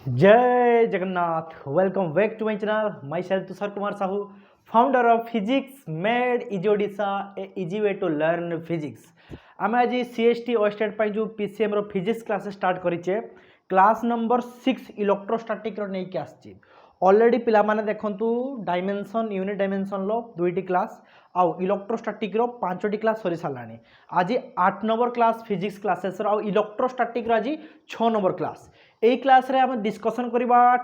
जय Jagannath. Welcome back to my channel. Myself Tushar Kumar Sahu, founder of physics made easy Odisha, a easy way to learn physics. आम आज सीएसटी ओस्टेट जो पीसीएम रो फिजिक्स क्लास स्टार्ट करें। क्लास नंबर 6 इलेक्ट्रोस्टैटिक नहीं आसी ऑलरेडी पिला माने देखंतु डायमेंशन यूनिट डायमेंशन लो दुईटी क्लास आउ इलेक्ट्रोस्टैटिक रो 5टी क्लास सरी सारानी। आज 8 नंबर क्लास फिजिक्स क्लासेस आउ इलेक्ट्रोस्टैटिक रो आज 6 नंबर क्लास। यही क्लास रे हम डिस्कशन करबा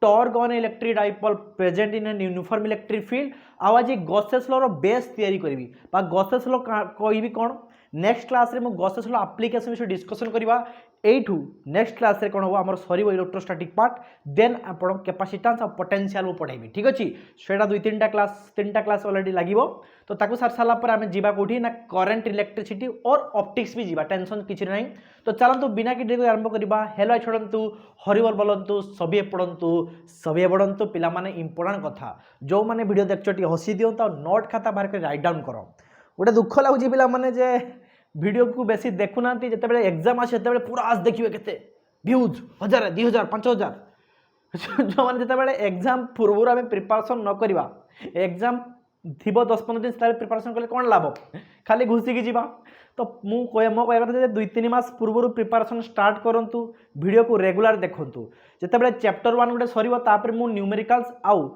torque on electric dipole present in an uniform electric field. आज गॉसेस लॉ रो बेस तैयारी करबी बा गॉसेस लॉ कहबी कोन। नेक्स्ट क्लास रे मु गॉसेस लॉ एप्लीकेशन विषय डिस्कशन करबा। एठू नेक्स्ट क्लास रे कोन हो हमर सरीबो इलेक्ट्रोस्टैटिक पार्ट, देन आपण कैपेसिटेंस और पोटेंशियल को पढ़ाइबी। ठीक अछि, सेटा दुई तीनटा क्लास ऑलरेडी लागिवो। तो ताकू सार साला पर आमे जीवा कोठी ना करंट इलेक्ट्रिसिटी और ऑप्टिक्स भी जीवा, टेंशन किछि नहीं। तो चलंतु बिना कि देरी आरंभ करबा। हेलो छोड़ंतु, हरिबोल बोलंतु, सभी पढ़ंतु, सभी पढ़ंतु। पिला माने इंपोर्टेंट कथा जो माने वीडियो देखछटी हसी दियंत और नोट खाता बाहर के राइट डाउन करो। गोटे दुख लागुची पिला माने जे वीडियो को बेसी देखुना जिते एग्जाम आसे पूरा आज देखिए केते व्यूज 1000 2000 5000 जो मैंने जिते एग्जाम पूर्व आम प्रिपारेसन न करवा एग्जाम थी 10-15 दिन प्रिपारेसन कले कौन लाभ, खाली घुसिकी जीवा। तो मो कहवा कथा 2-3 मास पूर्व प्रिपारेसन स्टार्ट करूँ, वीडियो को रेगुलर देखूँ। जिते चैप्टर 1 गोटे सर मु न्यूमेरिकल्स आउ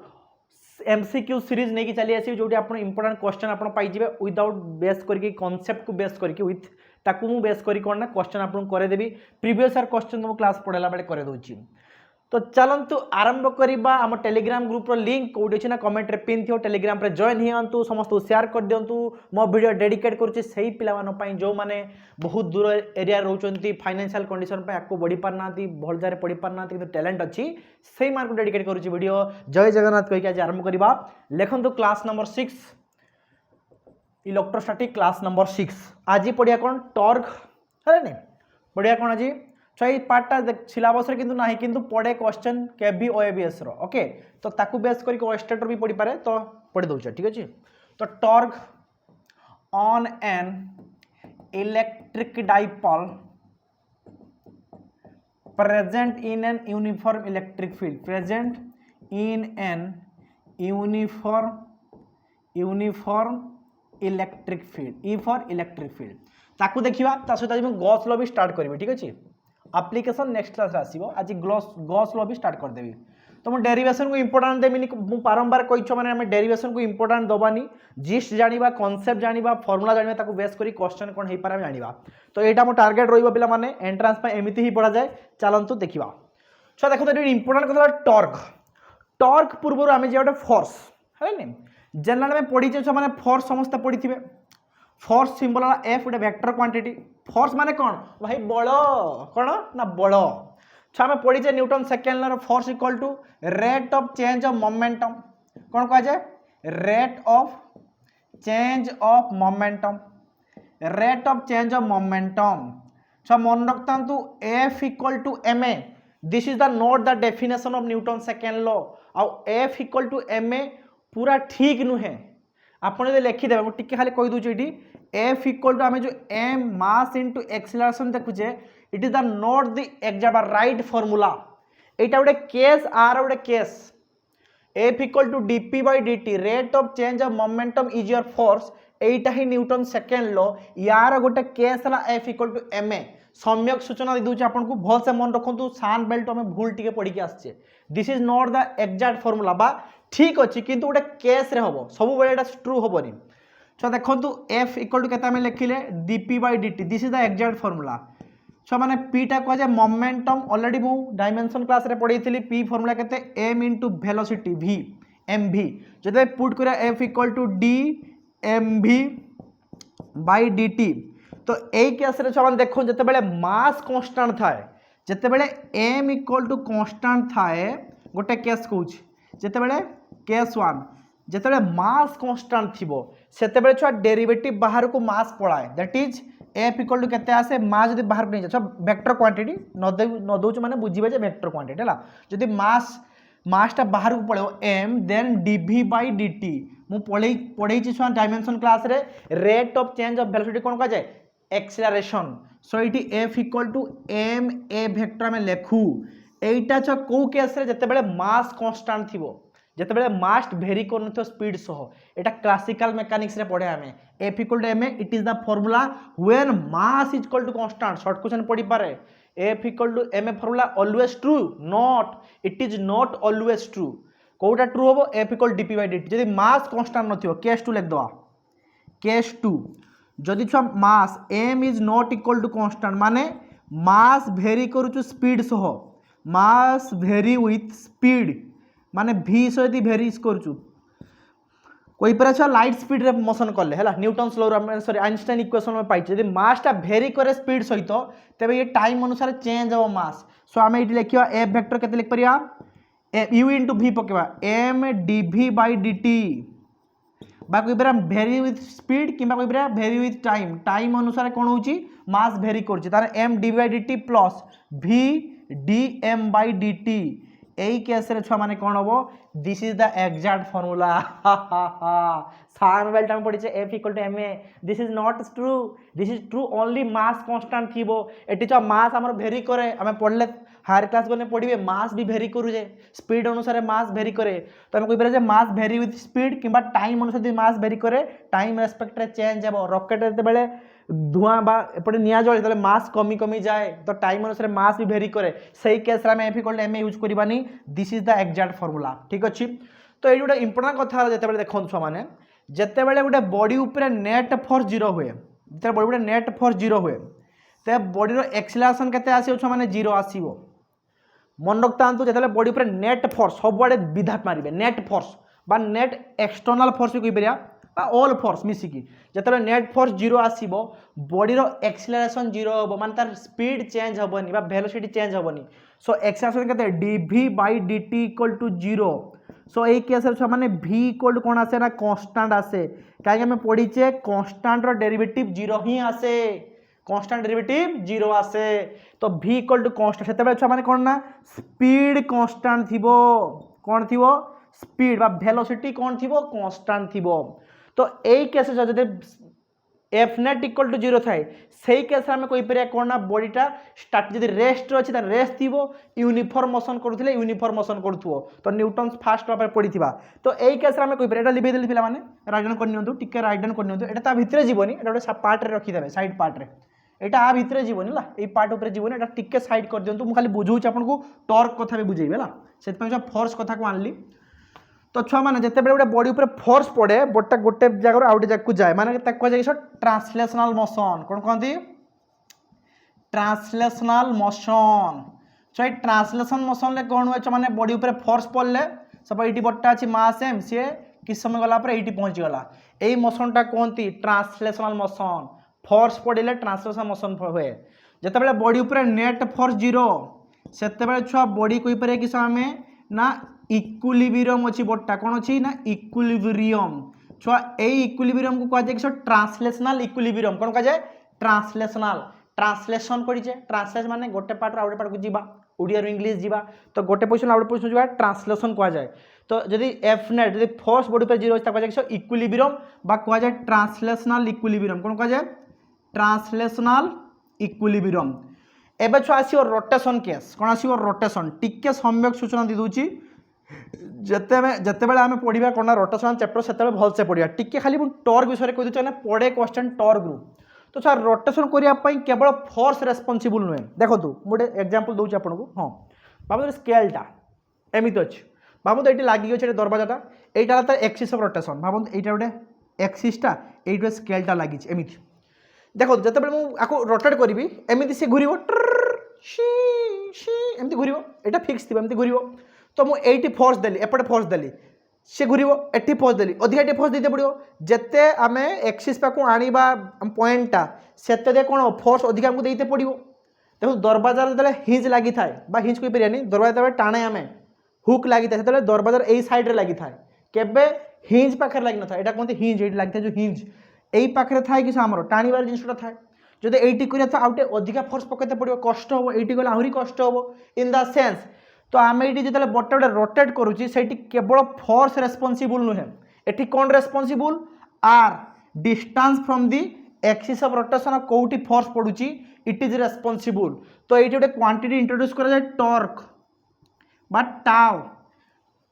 एमसीक्यू सीरीज नहीं चली आसी जो आप इंपोर्टेंट क्वेश्चन आप पाइबे विदाउट बेस करके कॉन्सेप्ट को बेस करके विथ ताकू मु बेस करी कोन ना क्वेश्चन आपन करे देबी। प्रीवियस ईयर क्वेश्चन तो क्लास पढ़ाला बेले करे दोची। तो चलंतु आरंभ करिबा। हम टेलीग्राम ग्रुप रो लिंक कोडी अछि ना कमेंट रे पिन थियो, टेलीग्राम रे जॉइन हियंतु, समस्त शेयर कर दियंतु। मो वीडियो डेडिकेट करूची सही पिला मानो पई जो माने बहुत दूर एरिया रहउचंती, फाइनेंशियल कंडीशन पे आको बढी पारनाती, भल जारे पढी पारनाती, किंतु टैलेंट अछि सही मार्क को डेडिकेट करूची वीडियो। जय जगन्नाथ कहि के आज आरंभ करिबा। लेखंतु class number 6 electrostatic class number 6। आज पढ़िया कौन टॉर्क है नहीं पढ़िया कौन आज सही पार्टा सिलेबस रे किंतु नाही, किंतु पढ़े क्वेश्चन केबी ओएबीएस रो। ओके, तो ताकू बेस करके ओएस्टेटर भी पढ़ी पारे तो पढ़ी दउछ। ठीक अछि, तो torque on an electric dipole present in an uniform electric field, present in an uniform electric field, E for electric field. ताकू देखिबा ता सहित आज गॉस लॉ भी स्टार्ट करबी। ठीक अछि, एप्लीकेशन नेक्स्ट क्लास रे आसीबो। आज गॉस लॉ भी स्टार्ट कर देबी। तो मु डेरिवेशन को इंपोर्टेंट देमिनी, मु बारंबार कहिछो माने हम डेरिवेशन को इंपोर्टेंट दबानी, जिस्ट जानिबा, कांसेप्ट जानिबा, फार्मूला जानिबा, ताकू बेस करी क्वेश्चन कोन हे पारे जानिबा। तो एटा मो टारगेट रहइबो पिला माने एंट्रेंस पे एमिति ही पढ़ा जाए। चलंतु देखिबा। सो देखो तो इंपोर्टेंट कथा टॉर्क। टॉर्क पूर्व आमे जे ओटे फोर्स है नि जनरल में पढ़ी छे माने फोर्स समस्त पढ़ी थिबे। फोर्स सिंबल वाला एफ गोटे वेक्टर क्वांटिटी। फोर्स माने कौन भाई बल, कौन ना बल। छा पढ़ी Newton second law force equal to rate of change of momentum. कौन कह जाए rate of change of momentum, rate of change of momentum. छा मन रखता F equal to M A. This is the note the definition of Newton second law. आउ F equal to M ए पूरा ठीक नुहे। आपन जे लिखिदेवे मुझे खाली कही दूची ये एफ इक्वल टू आम जो एम मास इंटू एक्सीलरेशन देखुचे, it is the not the exact right formula. एटा गोटे केस आर गोटे case. F equal to dp by dt, rate of change of momentum is your force. एटा ही Newton second law. यार गोटे case है F equal to M A. सम्यक सूचना दे दूची आपको, भल से मन रखु। सान बेल्ट आम भूल टिके पढ़ी के आसचे। This is not the exact formula बा ठीक अच्छी, किंतु गोटे केस रे हम सब बेले ट्रू हेनी। सो देखो एफ इक्वल टू के लिखिले dp by dt, this is the exact formula. So माने पी टा कह जाए मोमेंटम। ऑलरेडी मु डायमेंशन क्लास रे पढ़ी थी। पी फॉर्मूला केते M into velocity V M V. जब पुट करा F equal to D M V by dt, तो यही केस रे देखो जिते मास कांस्टेंट थाए, जिते एम इक्वल टू कांस्टेंट थाए, गोटे केस कहूँ जिते केस 1 जिते मास कांस्टेंट थिबो सेते छुआ डेरिवेटिव बाहर को मास पलाए, that is F equal to केते आसे मास जदि बाहर को नहीं जाए वेक्टर क्वांटिटी न दउछ माने बुझिबे जे वेक्टर क्वांटिटी हला। जदि मासटा बाहर को पळेओ M then dv by dt. मु पढ़ई छुआ डायमेंशन क्लास रे rate of change of velocity कोन कह जाए एक्सेलरेशन। सो इटी F equal to M A vector में लेखु এইটা ছ কেউ কেসরে যেতবে মাস কনস্টান্ট থিব যেতবে মাস ভেরি করুন স্পিড সহ এটা ক্লাসিকাল মেকানিক্স রে পড়ে আমি F equal to M A it is the formula when mass is equal to constant short question পড়ি পারে F equal to M A formula always true not it is not always true কোটা true হবো F equal dp by dt যদি mass constant নথিব case two লিখ দেবা case two যদি ছুয়া mass M is not equal to constant মানে mass very করুଛୁ speed সহ মাস ভেরি উইথ স্পিড माने भि सहित भेरीज करूँ कोई पर अच्छा लाइट स्पीड रे मोशन कले है Newton's law sorry Einstein equation में पाई यदि मासटा भेरी करे स्पीड सहित तेरे ये टाइम अनुसार चेंज हम मास सो आम ये लिखा एफ वेक्टर के लिख पारिया यू इंटू भि पकेबा एम डीवी बाई dt बा कोई पर भेरी विथ स्पीड कि कोई पर भेरी विथ टाइम टाइम अनुसार कौन होची मास भेरी कर तार M D by dt plus V D M by dt এই কেসে ছুয়া মানে কোণ হব this is the exact formula সান বেল্ট আমি পড়িছে F equal to M A this is not true this is true only mass constant থিব এটি ছুয়া মাস আমার ভেরি করে আমি পড়লে হায়ার ক্লাস গনে পড়িবে মাস भी ভেরি করুছে স্পিড অনুসারে মাস ভেরি করে তো আমি কইপারে যে মাস ভেরি উইথ স্পিড কিংবা টাইম অনুসারে যদি মাস ভেরি করে টাইম রেসপেক্ট রে চেঞ্জ ହେବ রকেট যেতবেলে ধোঁয়া বা এপটে নিয়া জলে তাহলে মাস কমি কমি যায় তো টাইম অনুসারে মাস भी ভেরি করে সেই কেসে আমি F equal to M A use করিবানি this is the exact formula ঠিক আছে তো এই গোটে ইম্পর্টান্ট কথা যেতবেলে দেখুন ছুଆମାନେ যেতবেলে গোটে বডি উপরে নেট ফোর্স জিরো हुए যেতবেলে বডি উপরে নেট ফোর্স জিরো हुए ते बॉडी रो एक्सेलरेशन केते आसीबो छुआମାନେ जीरो आसीबो मन रखता जो बॉडी पर नेट फोर्स सब आड़े विधाट मारे नेट फोर्स बा नेट एक्सटर्नाल फोर्स भी कहीपर ऑल फोर्स मिसिकी जो नेट फोर्स जीरो आसो बॉडी रो एक्सेलरेशन जीरो हम मान तार स्पीड चेंज हेनी वेलोसिटी चेंज हेनी सो एक्सेलरेशन के dv by dt equal to zero so यही केस मैंने भि इक्वल टू कौन आसे ना कन्स्टांट आसे कहीं आम पढ़ीचे कन्स्टांट रो डेरिवेटिव जीरो ही आसे कन्स्टांट डेरिवेटिव जीरो आसे तो भि इक्वल टू कन्स्टांट से छुआ मैंने कौन ना स्पीड कन्स्टांट थी कौन थी स्पीड बा वेलोसिटी कौन थी कन्स्टांट थी तो यही केस जब F net equal to zero थाए से केस आम कहीपर कौन ना बॉडीटा स्टार्ट जब रेस्ट अच्छी रेस्ट थी यूनिफॉर्म मोशन करुले यूनिफॉर्म मोशन करूँ तो न्यूटन्स फास्ट भाव पढ़ी तो यही केस आम कहीपर यहाँ लिभे देली पे राइट डाउन करनी टी राइट डाउन करनी यहाँ भितर जीवनी गोटे पार्ट में रखीदे सैड पार्ट में यहाँ आ भितर जीवन है ये पार्ट उपर जीवन यहाँ टिके सैड कर दिखाँ मुझे खाली बुझाऊँ आपको टर्क कथा भी बुझेबी है फोर्स कथा को आनली तो छुआ मैंने जिते गोटे बॉडी उपर फोर्स पड़े बॉडीटा गोटे जगह आउ जगह को जाए माने कह ट्रांसलेशनल मोशन कौन कहती ट्रांसलेशनल मोशन सो ये ट्रांसलेशन मोशन में कौन हुए माने बॉडी उपर फोर्स पड़े सब ये बॉडीटा अच्छी मास एम सी कि समय गला ये पहुँचीगला यही मोशनटा कहती ट्रांसलेशनल मोशन फोर्स पड़े ट्रांसलेशन मोशन हुए जिते बॉडी उपर नेट फोर्स जीरो से छुआ बॉडी कहीपर कि आम ना इक्विलिब्रियम अच्छी बॉडीटा कौन अच्छी ना इक्विलिब्रियम छुआ यही इक्विलिब्रियम को कहुए कि ट्रांसलेशनल इक्विलिब्रियम कौन कहुए ट्रांसलेशनल ट्रांसलेशन पड़े ट्रांसलेशन माने गोटे पार्ट आउ पार्ट को जीवा ओडिया इंग्लीश जीवा तो गोटे पोजिशन आउ पोजिशन जीवा ट्रांसलेशन कहुए तो जदि एफ नेट जब फोर्स बॉडी पर जीरो कहुए इक्विलिब्रियम बा कहुए ट्रांसलेशनल इक्विलिब्रियम कौन कहुए ट्रांसलेशनल इक्विलिब्रियम एबे छुआ आसो रोटेशन केस कौन आसो रोटेशन टिके सम्यक सूचना दी दूची जिते आम पढ़ा कौन रोटेशन चैप्टर से भलसे पढ़ा टिके खाली टर्क विषय कह दूसरे पढ़े क्वेश्चन टर्क रु तो सर रोटेशन करने केवल फोर्स रेस्पॉन्सिबल नुहे देखो गोटे एग्जांपल दूसरी आपको हाँ भाव स्केलटा एमती अच्छी भावत ये लगे दरवाजाटा यहाँ तार एक्सिस ऑफ रोटेशन भावत यहाँ गोटे एक्सिसटा ये स्केलटा लगी एमती देखो जो मुझे रोटेट करी एमती सी घूर एमती घूर यहाँ फिक्स थी एमती घूर तो मुझे फोर्स देली एपटे फोर्स देली सी घूर एटी फोर्स देली अधिका टी फोर्स दे पड़ो जिते आम एक्सिस पाक आना पॉइंटा से कौन फोर्स अधिक आमको देते पड़ो देखो दरवाजार जो हिंज लगी था हिंज कही पारे दरवाजा टाणे आम हुक लगी था से दरवाजार यही सैड्रे लगी था केबे हिंज पाखे लगी न था यहाँ कहते हिंज ये लगी था जो हिंज यही पाखे थाए कि आमर टाणीबार जिनटा थाए जब ये कर आउटे अधिका फोर्स पकड़ते पड़ो कष्ट हम ये गले आहरी कष्ट हम इन द सेन्स तो आम ये जो बॉडी गोटे रोटेट करुँची केवल फोर्स रेस्पॉन्सिबल नुहे ये कौन रेस्पॉन्सिबल आर distance from the axis of rotation कौटी फोर्स पड़ुची इट इज रेस्पॉन्सिबल तो ये गोटे क्वांटिटी इंट्रोड्यूस करा जाए टॉर्क बा टाउ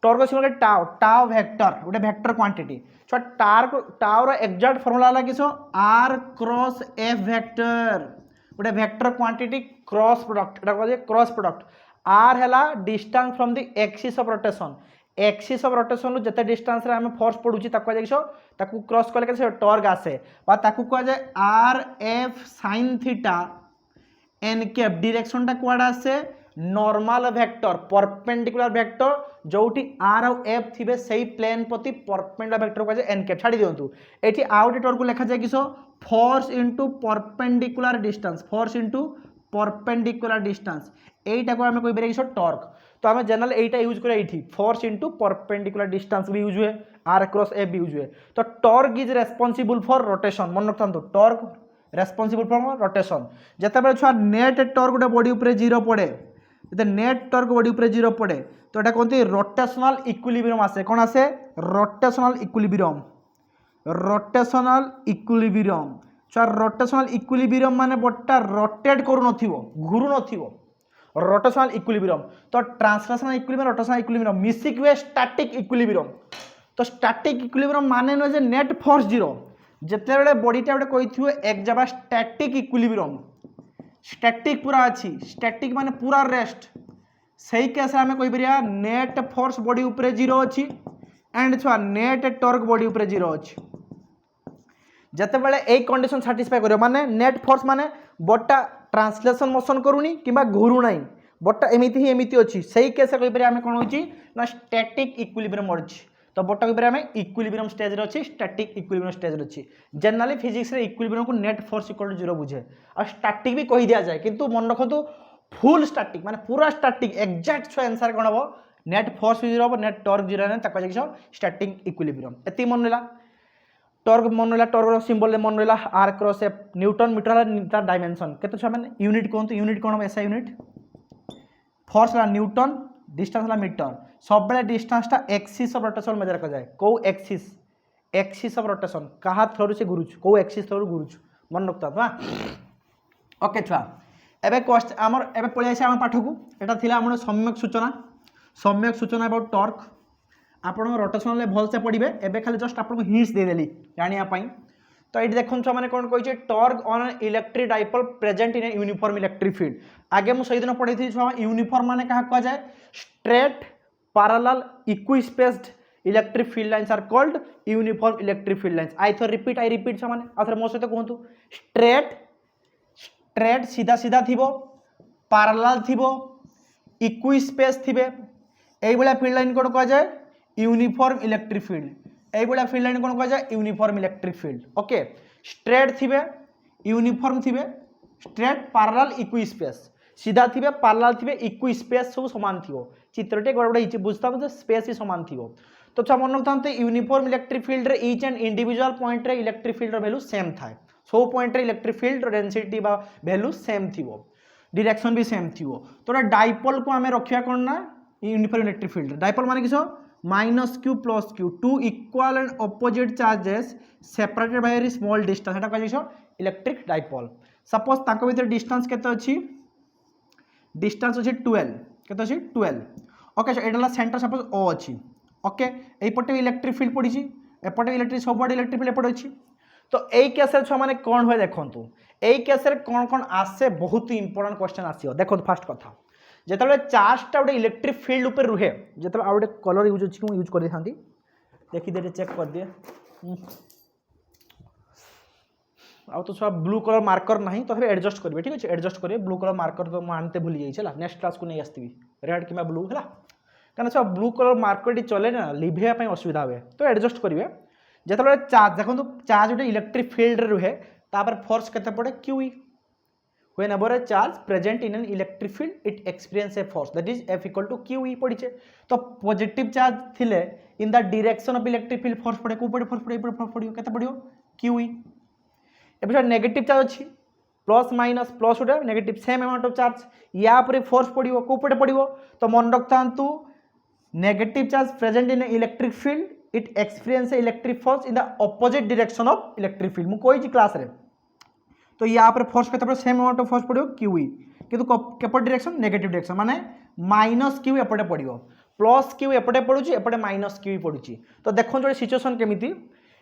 टॉर्क अछि टाउ टाउ वेक्टर गोटे वेक्टर क्वांटिटी छो टाउ रो एग्जैक्ट फार्मूला ला किसो r क्रॉस f वेक्टर गोटे वेक्टर क्वांटिटी क्रॉस प्रोडक्ट एटा कहजे क्रॉस प्रोडक्ट r हैला distance from the axis of rotation axis of rotation रु जते डिस्टेंस रे हमें फोर्स पडुची ताको कहजे ताको क्रॉस करले के टॉर्क आसे बा ताको कहजे r f sin theta n cap direction टा कोड आसे नॉर्मल वेक्टर परपेंडिकुलर वेक्टर जोटी r और f थिबे सही प्लेन प्रति परपेंडिकुलर वेक्टर को n कैप छाडी दियंतु एठी आउट टॉर्क को लिखा जाय किसो force into perpendicular distance force into perpendicular distance एटा को हमें कोइ बेरे किसो टॉर्क तो हमें जनरल एटा यूज करे एठी फोर्स इनटू परपेंडिकुलर डिस्टेंस भी यूज हुए r क्रॉस f भी यूज हुए तो torque is responsible for rotation मन रखथांतु टॉर्क रेस्पोंसिबल फॉर रोटेशन जते बेले छुआ नेट टॉर्क गोटे बॉडी ऊपर 0 पड़े जते नेट टॉर्क बॉडी ऊपर 0 पड़े तो एटा कोनती रोटेशनल इक्विलिब्रियम आसे कोन आसे रोटेशनल इक्विलिब्रियम छुआ रोटेशनल इक्विलिब्रियम माने बॉडीटा रोटेट करू नथिवो घुरु नथिवो रोटेशनल इक्विलिब्रियम तो ट्रांसलेशनल इक्विलिब्रियम रोटेशनल इक्विलिब्रियम मिसिक वे स्टैटिक इक्विलिब्रियम तो स्टैटिक इक्विलिब्रियम माने न जे नेट फोर्स 0 जते बेले बॉडीटा गोटे कहिथियो एक जगह स्टैटिक इक्विलिब्रियम स्टैटिक पूरा अच्छी स्टैटिक माने पूरा रेस्ट सही केस आम कही परिया नेट फोर्स बॉडी ऊपर 0 अच्छी एंड छुआ नेट टॉर्क बॉडी ऊपर 0 अच्छी जते बेले ए कंडीशन सैटिस्फाई करियो माने नेट फोर्स माने बॉडीटा ट्रांसलेशन मोशन करूनी किबा घुरु नाही बॉडीटा एमिति ही एमिति अच्छी सही केस कही परिया आम कोन होची ना स्टैटिक इक्विलिब्रियम अच्छी तो बॉडीटा कही परिया आम इक्विलिब्रियम स्टेज रे अच्छी स्टैटिक इक्विलिब्रियम स्टेज रे अच्छी जनरली फिजिक्स रे इक्विलिब्रियम को नेट फोर्स इक्वल टू 0 बुझे और स्टैटिक भी कहि दिया जाए किंतु मन रखतु फुल स्टैटिक माने पूरा स्टैटिक एग्जैक्ट छो आंसर कोन हो नेट फोर्स 0 हो नेट टॉर्क 0 ने ताको जे स्टैटिक इक्विलिब्रियम एति मन लेला टॉर्क मन लेला टॉर्क रो सिंबल मन लेला r cross f newton metre ता डायमेंशन केते छ माने यूनिट कोन तो यूनिट कोन एसआई यूनिट फोर्स ला न्यूटन डिस्टेंस ला मीटर सब बेले डिस्टेंस ता एक्सिस ऑफ रोटेशन मेजर कर जाए को एक्सिस ऑफ रोटेशन कहा थ्रू से घुरुछ को एक्सिस थ्रू घुरुछ मन रखता था ओके छुआ एबे क्वेश्चन हमर एबे पळि आसे हम पाठ को एटा थिला हमर सम्यक सूचना अबाउट टॉर्क आपण रोटेशन ले भल से पढ़िबे एबे खाली जस्ट आपन को हिंट्स दे देली जानिया पई तो एटी देखन छ माने कोन कहि छै torque on an electric dipole present in a uniform electric field आगे मु सही दिन पढ़ै थी छ यूनिफॉर्म माने कहा कह जाय straight parallel equispaced electric field lines are called uniform electric field lines I repeat छ माने आथर मो सहित कहंतु स्ट्रेट सीधा सीधा थिबो पैरेलल थिबो इक्विस्पेस थिबे एई बला फील्ड लाइन कोन कह जाय यूनिफॉर्म इलेक्ट्रिक फील्ड एई बला फील्ड लाइन कोन कह जाय uniform electric field okay straight थिबे यूनिफॉर्म थिबे स्ट्रेट पैरेलल इक्विस्पेस सीधा थिबे पैरेलल थिबे इक्विस्पेस सब समान थिबो चित्रटे गड़बड़ हिची बुझता जे स्पेस ही समान थिबो तो छ मन रखतांते यूनिफॉर्म इलेक्ट्रिक फील्ड रे ईच एंड इंडिविजुअल पॉइंट रे इलेक्ट्रिक फील्ड रो वैल्यू सेम थाए सब पॉइंट रे इलेक्ट्रिक फील्ड रो डेंसिटी बा वैल्यू सेम थिबो डायरेक्शन भी सेम थिबो तो डाइपोल को हमें रखिया कोन ना यूनिफॉर्म इलेक्ट्रिक फील्ड डाइपोल माने किसो -q + q two equal and opposite charges separated by a small distance एटा कहै छै इलेक्ट्रिक डाइपोल सपोज ताको भीतर डिस्टेंस केते अछि डिस्टेंस अछि 12 केते अछि 12 ओके एटाला सेंटर सपोज o अछि ओके एई पटे इलेक्ट्रिक फील्ड पड़ी छी एपटे इलेक्ट्रिक सब बड इलेक्ट्रिक फील्ड पड़ी छी तो एई केस रे छ माने कोन होय देखंतु एई केस रे कोन आसे बहुत ही इंपोर्टेंट क्वेश्चन आसीओ देखंतु फर्स्ट कथा जेतले चार्ज टा उडे इलेक्ट्रिक फील्ड ऊपर रुहे जेतले आ उडे कलर यूज अछि यूज कर देथांती देखि दे चेक कर दे आ तो सब ब्लू कलर मार्कर नहीं तो एडजस्ट करेंगे ठीक है एडजस्ट करेंगे ब्लू कलर मार्कर तो मानते भूल जाइए नेक्स्ट क्लास को नहीं आसती रेड कि ब्लू है कहीं सब ब्लू कलर मार्कर टी चले ना लिभेया असुविधा हुए तो एडजस्ट करेंगे जो चार्ज देखो चार्ज गोटे इलेक्ट्रिक फील्ड रुहे तापर फोर्स केते पड़े Q whenever a charge present in an electric field it experience a force that is F equal to QE पड़ीचे तो पॉजिटिव चार्ज थिले इन the direction of electric field force पड़े को पड़े force पड़े force पड़ियो केते पड़ियो QE एबे नेगेटिव चार्ज अछि प्लस माइनस प्लस उडे negative same amount of charge या पर फोर्स पड़ियो को पड़े पड़ियो तो मन रखतांतु negative charge present in electric field it experience electric force in the opposite direction of electric field मु कोई क्लास रे तो यहाँ पर फोर्स केते सेम अमाउंट ऑफ फोर्स पड़ो क्यूई किंतु केपर डायरेक्शन नेगेटिव डायरेक्शन माने माइनस क्यू एपटे पड़ो प्लस क्यू एपटे पड़ुची एपटे माइनस क्यू पड़ुची तो देखो जो सिचुएशन केमिति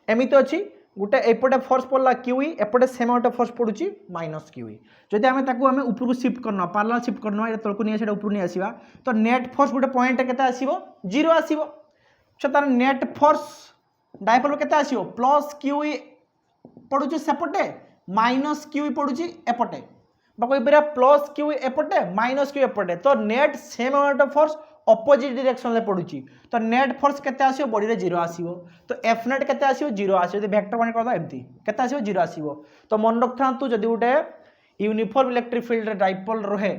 एमिति अच्छी गोटे एपटे फोर्स पड़ला क्यू एपटे सेम गोटे फोर्स पड़ुची माइनस क्यू जदि आम आम उपरକୁ शिफ्ट करना पार्लाल शिफ्ट करना तलक नहीं आसा ऊपर नहीं आसवा तो नेट फोर्स गोटे पॉइंट केते आसीबो 0 आसीबो तो तार नेट फोर्स डायपोल केते आसीबो प्लस क्यू पड़ुची सेपटे माइनस क्यू पड़ुची एपटे बाकी प्लस क्यू एपटे माइनस क्यू एपटे तो net same amount of force opposite direction में पड़ुची तो नेट फोर्स केते आसीबो बॉडी रे 0 आसीबो तो एफ नेट केते आसीबो 0 आसीबो जदि वेक्टर पॉइंट करदा एम्ति केते आसीबो 0 आसीबो तो मन रखथांतु जदि उटे यूनिफॉर्म इलेक्ट्रिक फील्ड रे डायपोल रहे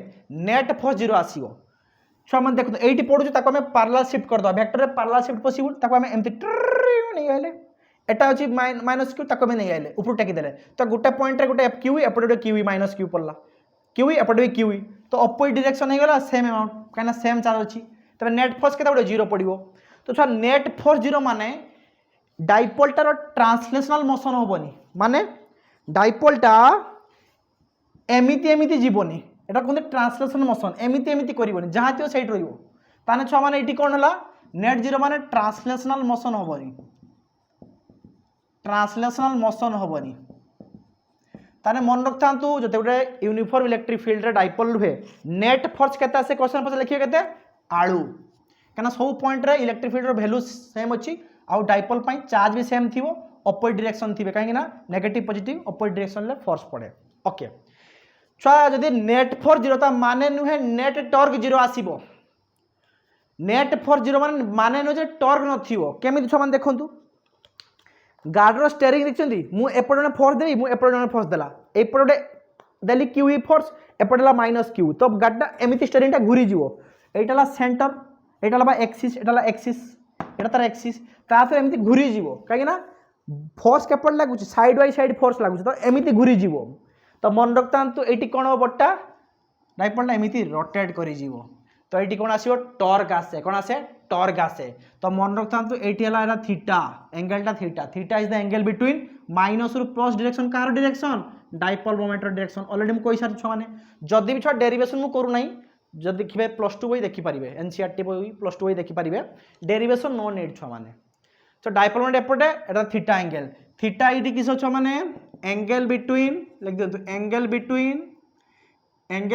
नेट फोर्स 0 आसीबो छुआ मन देखो एटी पड़ुची ताको हमें पैरेलल शिफ्ट कर दो vector ray parallel shift possible ताको हमें एम्ति नहीं आइले एटा अछि माइनस क्यू ताको में नहीं आइले ऊपर टेकी देले तो गोटे पॉइंट रे गोटे एफ क्यू एपटे गोटे क्यू माइनस क्यू पड़ला क्यू एपटे भी क्यू तो अपोजिट डायरेक्शन हो गला सेम अमाउंट काना सेम चार्ज अछि तबे नेट फोर्स केते बडे 0 पड़िबो तो छुआ नेट फोर्स 0 माने डायपोलटार ट्रांसलेशनल मोशन होबनी माने डायपोलटा एमिति एमिति जीवनी एटा कोन ट्रांसलेशन मोशन एमिति एमिति करिवनी जहां थियो सेट रहिबो ताने छुआ माने एटी कोन हला नेट 0 माने ट्रांसलेशनल मोशन होबनी ट्रांसलेशनल मोशन होबनी ताने मन रखथांतु जते गोटे यूनिफॉर्म इलेक्ट्रिक फील्ड रे डायपोल रुहे नेट फोर्स केते आसे क्वेश्चन पछ लिखियो केते आळू कना सब पॉइंट रे इलेक्ट्रिक फील्ड रो वैल्यू सेम अछि आ डायपोल पई चार्ज भी सेम थिवो अपोजिट डायरेक्शन थिबे काहे ना नेगेटिव पॉजिटिव अपोजिट डायरेक्शन ले फोर्स पड़े ओके छुआ जदि नेट फोर्स 0 ता माने नुहे नेट टॉर्क 0 आसीबो नेट फोर्स 0 माने नु जे टॉर्क नथिवो केमिति छुआ मान देखंतु गार्डर स्टीयरिंग देखछंती मु एपटे फोर्स देई मु एपटे फोर्स देला एपटे देली क्यू फोर्स एपटेला माइनस क्यू तो गाडा एमिति स्टीयरिंग टा घुरी जीवो एटाला सेंटर एटाला एक्सिस एटाला एक्सिस एटा तार एक्सिस तापर एमिति घुरी जीवो काहे ना फोर्स केपट लागु साइड बाय साइड फोर्स लागु तो एमिति घुरी जीवो तो मन रखतांतु एटी कोन हो बट्टा डायपोलटा एमिति रोटेट करि जीवो तो एटी कोन आसीबो टॉर्क आसे कोन आसे टॉर्क आसे तो मन रखतांतु एटी हला एटा थीटा एंगलटा theta theta is the angle between minus रु प्लस डायरेक्शन कार direction dipole moment direction already हम कहि सार छ माने जदी भी छ डेरिवेशन मु करू नाही जब देखिए प्लस 2 बही देखिपारे एनसीईआरटी बही प्लस 2 बही देखिपारे डेरिवेशन नो नीड छुआ माने तो डायपोल मोमेंट एपटे एटा थीटा एटी किस छुआ माने एंगल बिटवीन लिख दियंतु angle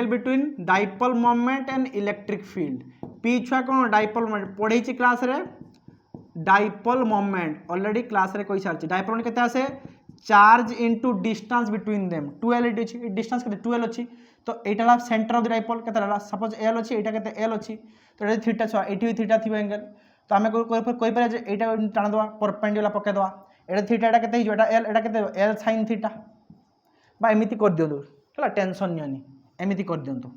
between dipole moment and electric field P छुआ कोन डायपोल मोमेंट पढ़े छी क्लास रे डायपोल मोमेंट ऑलरेडी क्लास रे कहि सार छी डायपोल मोमेंट केते आसे charge into distance between them 12 अछि डिस्टेंस केते 12 अछि तो एटा सेंटर ऑफ द डायपोल केते रहला सपोज एल अछि एटा केते एल अछि तो एटा थीटा छ एटी थीटा थिबो एंगल तो हमें कोइ पर जे एटा टाण दवा परपेंडिकुलर पके दवा एटा थीटा एटा केते हिजो एटा एल केते एल sin थीटा बा एमिति कर दियंतु हला टेंशन नियनी एमिति कर दियंतु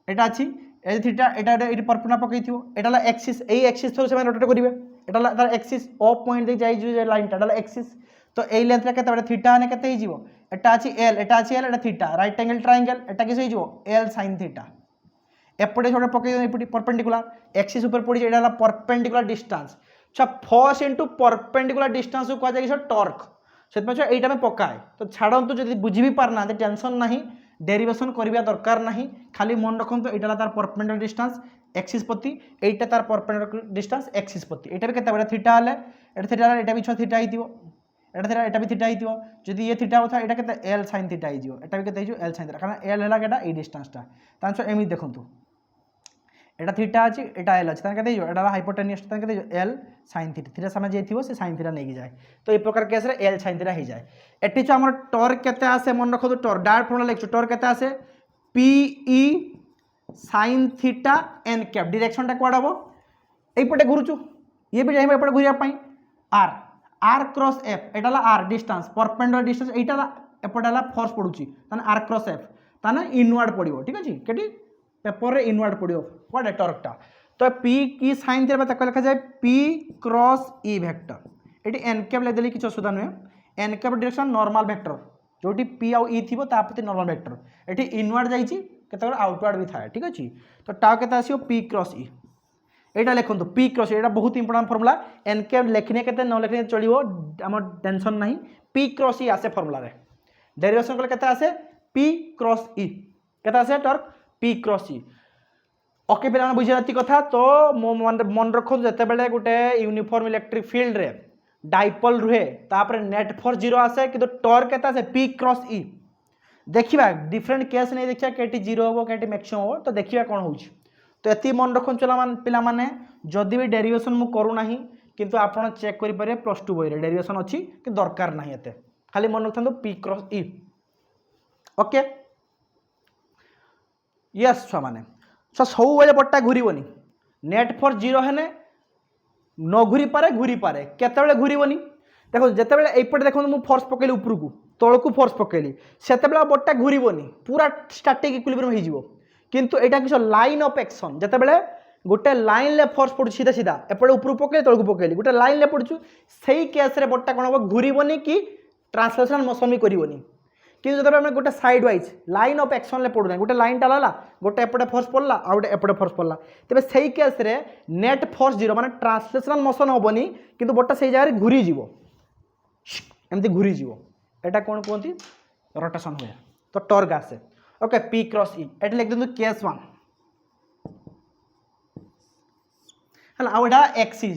एटा अछि ए थीटा एटा एटी परपेंडिकुलर पकेइथिबो एटाला एक्सिस एई एक्सिस थो से रोटेट करिवे एटाला तार एक्सिस ओ पॉइंट दे जाई जे लाइन टाला एक्सिस तो ए लेंथ रे केते थीटा ने केते हिजिवो एटा अछि एल एटा थीटा राइट एंगल ट्रायंगल एटा किस हिजिवो एल sin थीटा एपटे छोटे पके एपटे परपेंडिकुलर एक्सिस ऊपर पड़ी एटा परपेंडिकुलर डिस्टेंस अच्छा फोर्स इनटू परपेंडिकुलर डिस्टेंस को कहा जाय टॉर्क सेत में एटा में पकाए तो छाड़ंतु जदी बुझी भी पारना टेंशन नाही डेरिवेशन करिया दरकार नाही खाली मन रखंतु एटा तार परपेंडिकुलर डिस्टेंस एक्सिस प्रति एटा तार परपेंडिकुलर डिस्टेंस एक्सिस प्रति एटा भी केते बडा थीटा हले एटा भी छ थीटा हितिबो एटा भी थीटा हितिबो जदी ये थीटा होता एटा केते एल sin थीटा हिजिवो एटा भी केते हिजो एल sin थीटा कारण एल हला केटा ए डिस्टेंसटा तांसो एमि देखंतु एटा थीटा अछि एटा एल अछि तान केते हिजो एटा हाइपोटेन्यूस तान केते हिजो एल sin थीटा थीटा सामने जे थिबो से sin थीटा नेकी जाय तो ए प्रकार केस रे एल sin थीटा हि जाय एटी छ हमर टॉर्क केते आसे मन रखो तो टॉर्क डायरेक्ट फॉर्मूला लिखछु टॉर्क केते आसे P E sin theta n cap direction टा कोड हबो एई पटे घुरुचु ये भी जाइबे पटे घुरिया पई आर आर क्रॉस एफ एटाला आर डिस्टेंस परपेंडिकुलर डिस्टेंस एटाला एपटाला फोर्स पडुची ताने आर क्रॉस एफ ताने इनवर्ड पडिबो ठीक अछि केटी पेपर रे इनवर्ड पडिबो कोड टॉर्क टा तो पी की sin थीटा तक लिखा जाय p क्रॉस e वेक्टर एटी n कैप ले देली कि असुविधा नुहे n cap direction normal vector जोटी p आ e थिबो ता प्रति नॉर्मल वेक्टर एटी इनवर्ड जाईची केते आउटवर्ड भी थाए ठीक अछि तो टा केते आसीओ p क्रॉस e एटा लिखंतु p क्रॉस एटा बहुत इंपोर्टेंट फार्मूला n कैप लिखने केते न लिखने चलिबो हमर टेंशन नाही p क्रॉस e आसे फार्मूला रे डेरिवेशन कले केते आसे p क्रॉस e केते आसे torque p cross e okay पे बुझे कथा तो मन रखु जिते गोटे यूनिफॉर्म इलेक्ट्रिक फील्ड रे डाइपोल रुहे तापर नेट फोर्स जीरो आसे कि टॉर्क केते आसे P क्रॉस E देखिबा डिफरेंट केस नहीं देखिया केटी जीरो हो केटी मैक्सिमम हो तो देखिबा कोन होउछ तो एति मन रखन पिला माने जदि भी डेरिवेशन मु करू नाही किंतु आपण चेक करि पारे प्लस 2 बही रे डेरिवेशन अछि कि दरकार नाही एते खाली मन रखथांदो P cross E okay yes छुआ माने सब बेले बट्टा घूरबनी नेट फोर्स जीरो हेने न घूरी पारे केते घूरबनी देखो जिते एपटे देखो मुझे फोर्स पकईली उपरकू तौक फोर्स पकईली से बट्टा घूरबनी पूरा स्टैटिक इक्विलिब्रियम हो किंतु एटा किस लाइन ऑफ एक्शन जिते गोटे लाइन ले फोर्स पड़ू सीधा सीधा एपटे उपरू पकईली तौक पकईली गोटे लाइन ले पड़ू से केस रे बट्टा कौन हम घूरबनी कि ट्रांसलेशन मोशन भी करबनी कि जो गोटे side wise line of action ले पड़ूना गोटे लाइन टाला गोटे एपटे फोर्स पड़ला आ गोटे एपटे फोर्स पड़ला तेज से केस रे नेट फोर्स जीरो माने ट्रांसलेशनल मोशन हेनी कि बट्टा से जगह घूरी जीवो एमती घूरी जीवो एटा कौन कहती रोटेशन हुए तो टॉर्क आसे ओके P क्रॉस E एट लिख दिंतु केस 1 हला आ एटा एक्सिस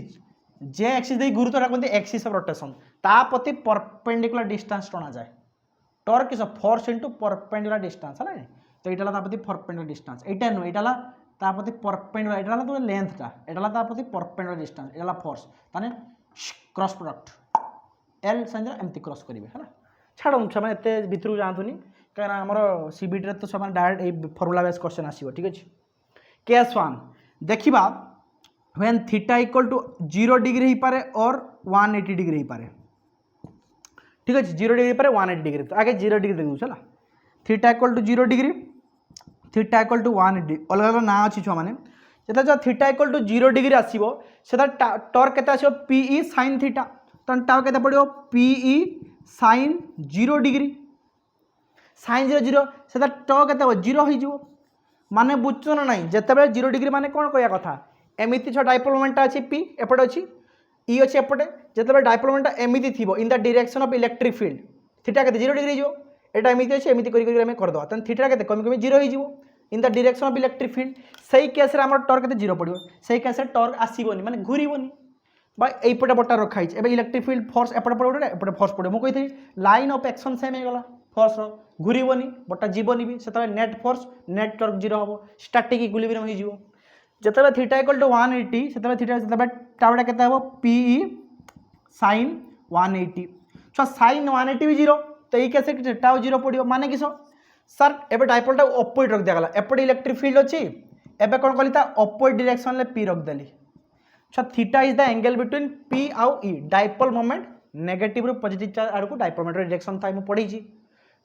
जे एक्सिस दे गुरुत्व एटा कहते एक्सिस ऑफ रोटेशन ता प्रति परपेंडिकुलर डिस्टेंस टणा जाए torque is a force into perpendicular distance है तो ये प्रति परपेंडिकुलर डिस्टेंस एटा नु एटा प्रति परपेंडिकुलर एटा तो लेंथ टा एटा प्रति परपेंडिकुलर डिस्टेंस एटा फोर्स ताने क्रॉस प्रोडक्ट एल संजय एमती क्रॉस करेंगे है छाड़ छुआ एत भितर जातुनि कहीं आमर सीबीटी तो सब डायरेक्ट ये फर्मुला बेस क्वेश्चन आसो ठीक अच्छे केस 1 देखा when theta equal to 0 degree हो पारे और 180 डिग्री हो पारे ठीक अच्छे 0 डिग्री पर 180 डिग्री तो आगे 0 डिग्री देख दूसरा theta equal to 0 degree theta equal to 180 अलग अलग ना अच्छी छुआ मैंने जो थीटा इक्वल टू 0 डिग्री आसो से टॉर्क केते आसो PE sin थीटा तो टाउ केते पड़ो PE sin 0 डिग्री sin 0 0 से टॉ केते 0 हो माने बुझ ना ना जिते 0 डिग्री माने कौन कहया कथा एमती छ डाइपोल मोमेंट अच्छी P एपटे अच्छी E अच्छे एपटे जिते डाइपोल मोमेंट एमती थी इन the direction of electric field theta के 0 डिग्री जो एटा एमती अच्छे एमती करदे तेन थीटा के कमी कमी 0 हो इन the direction of electric field सही केस आम टॉर्क के 0 पड़ो सही केस टॉर्क आसबनी माने घूरबनी बटे बट्टा रखाई एवं इलेक्ट्रिक फील्ड फोर्स एपटे पड़े एपटे फोर्स पड़े मुझे कही लाइन ऑफ एक्शन सेम होगा फोर्स घूरबनी बट्टा जीवनी भी से नेट फोर्स नेट टॉर्क 0 हम स्टैटिक इक्विलिब्रियम हो जिते थीटा इक्वल टू 180 से थीटा टाउटा के PE sin 180 छुआ sin 180 भी 0 तो ये कैसे टाउ 0 पड़ो माने कि सर एबे डाइपोल अपोजिट रख दिया एपटे इलेक्ट्रिक फील्ड अच्छी एबे कौन कली अपोजिट डायरेक्शन में P रखदेली अच्छा theta is the angle between P आउ E dipole moment negative positive charge आड़ को डाइपोल मोमेंट डायरेक्शन था मुझे पढ़ी